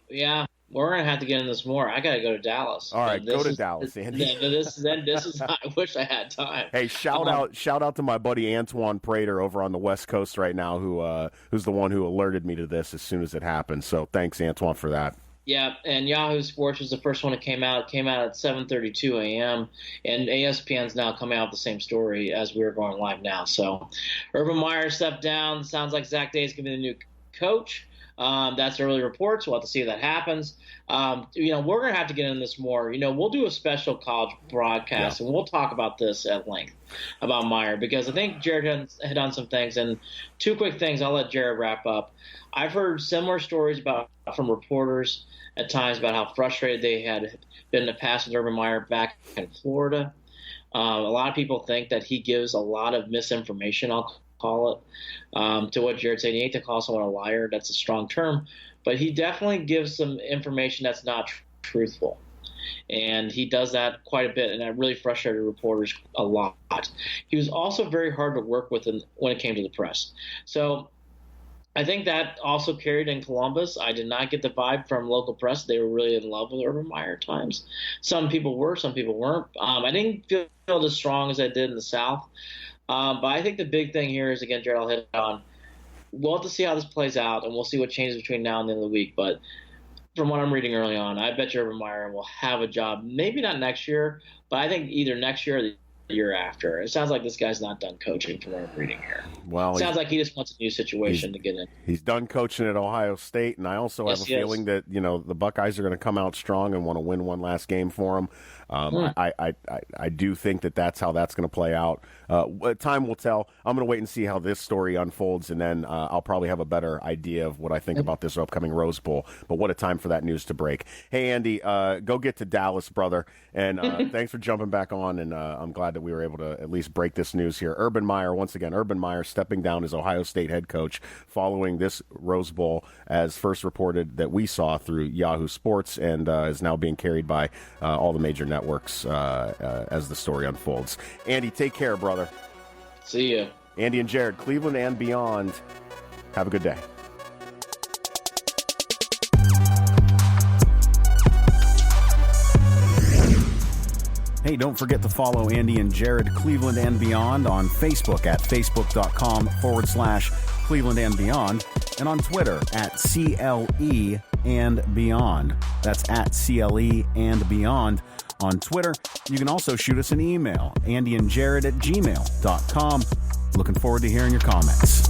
Yeah, we're gonna have to get into this more. I gotta go to Dallas. All right, go to Dallas, Andy. This is. I wish I had time. Hey, shout out to my buddy Antoine Prater over on the West Coast right now, who's the one who alerted me to this as soon as it happened. So thanks, Antoine, for that. Yeah, and Yahoo Sports was the first one that came out. It came out at 7:32 a.m., and ESPN's now coming out with the same story as we're going live now. So Urban Meyer stepped down. Sounds like Zach Day is going to be the new coach. That's early reports. We'll have to see if that happens. We're going to have to get into this more. We'll do a special college broadcast, and we'll talk about this at length about Meyer, because I think Jared had done some things. And two quick things, I'll let Jared wrap up. I've heard similar stories from reporters at times about how frustrated they had been in the past with Urban Meyer back in Florida. A lot of people think that he gives a lot of misinformation, I'll call it, to what Jared said. You hate to call someone a liar. That's a strong term. But he definitely gives some information that's not truthful. And he does that quite a bit, and that really frustrated reporters a lot. He was also very hard to work with when it came to the press. So I think that also carried in Columbus. I did not get the vibe from local press. They were really in love with Urban Meyer at times. Some people were, some people weren't. I didn't feel as strong as I did in the South. But I think the big thing here is, again, Jared, I'll hit on, we'll have to see how this plays out, and we'll see what changes between now and the end of the week. But from what I'm reading early on, I bet you Urban Meyer will have a job, maybe not next year, but I think either next year or the year after. It sounds like this guy's not done coaching from what I'm reading here. Well, it sounds like he just wants a new situation to get in. He's done coaching at Ohio State, and I also have a feeling that the Buckeyes are going to come out strong and want to win one last game for him. I do think that's how that's going to play out. Time will tell. I'm going to wait and see how this story unfolds, and then I'll probably have a better idea of what I think about this upcoming Rose Bowl. But what a time for that news to break. Hey, Andy, go get to Dallas, brother. And thanks for jumping back on, and I'm glad that we were able to at least break this news here. Urban Meyer, once again, Urban Meyer stepping down as Ohio State head coach following this Rose Bowl, as first reported that we saw through Yahoo Sports, and is now being carried by all the major networks as the story unfolds. Andy, take care, brother. See ya. Andy and Jared, Cleveland and beyond. Have a good day. Hey, don't forget to follow Andy and Jared, Cleveland and Beyond, on Facebook at facebook.com/Cleveland and Beyond, and on Twitter at CLE and Beyond. That's at CLE and Beyond on Twitter. You can also shoot us an email, andyandjared@gmail.com. Looking forward to hearing your comments.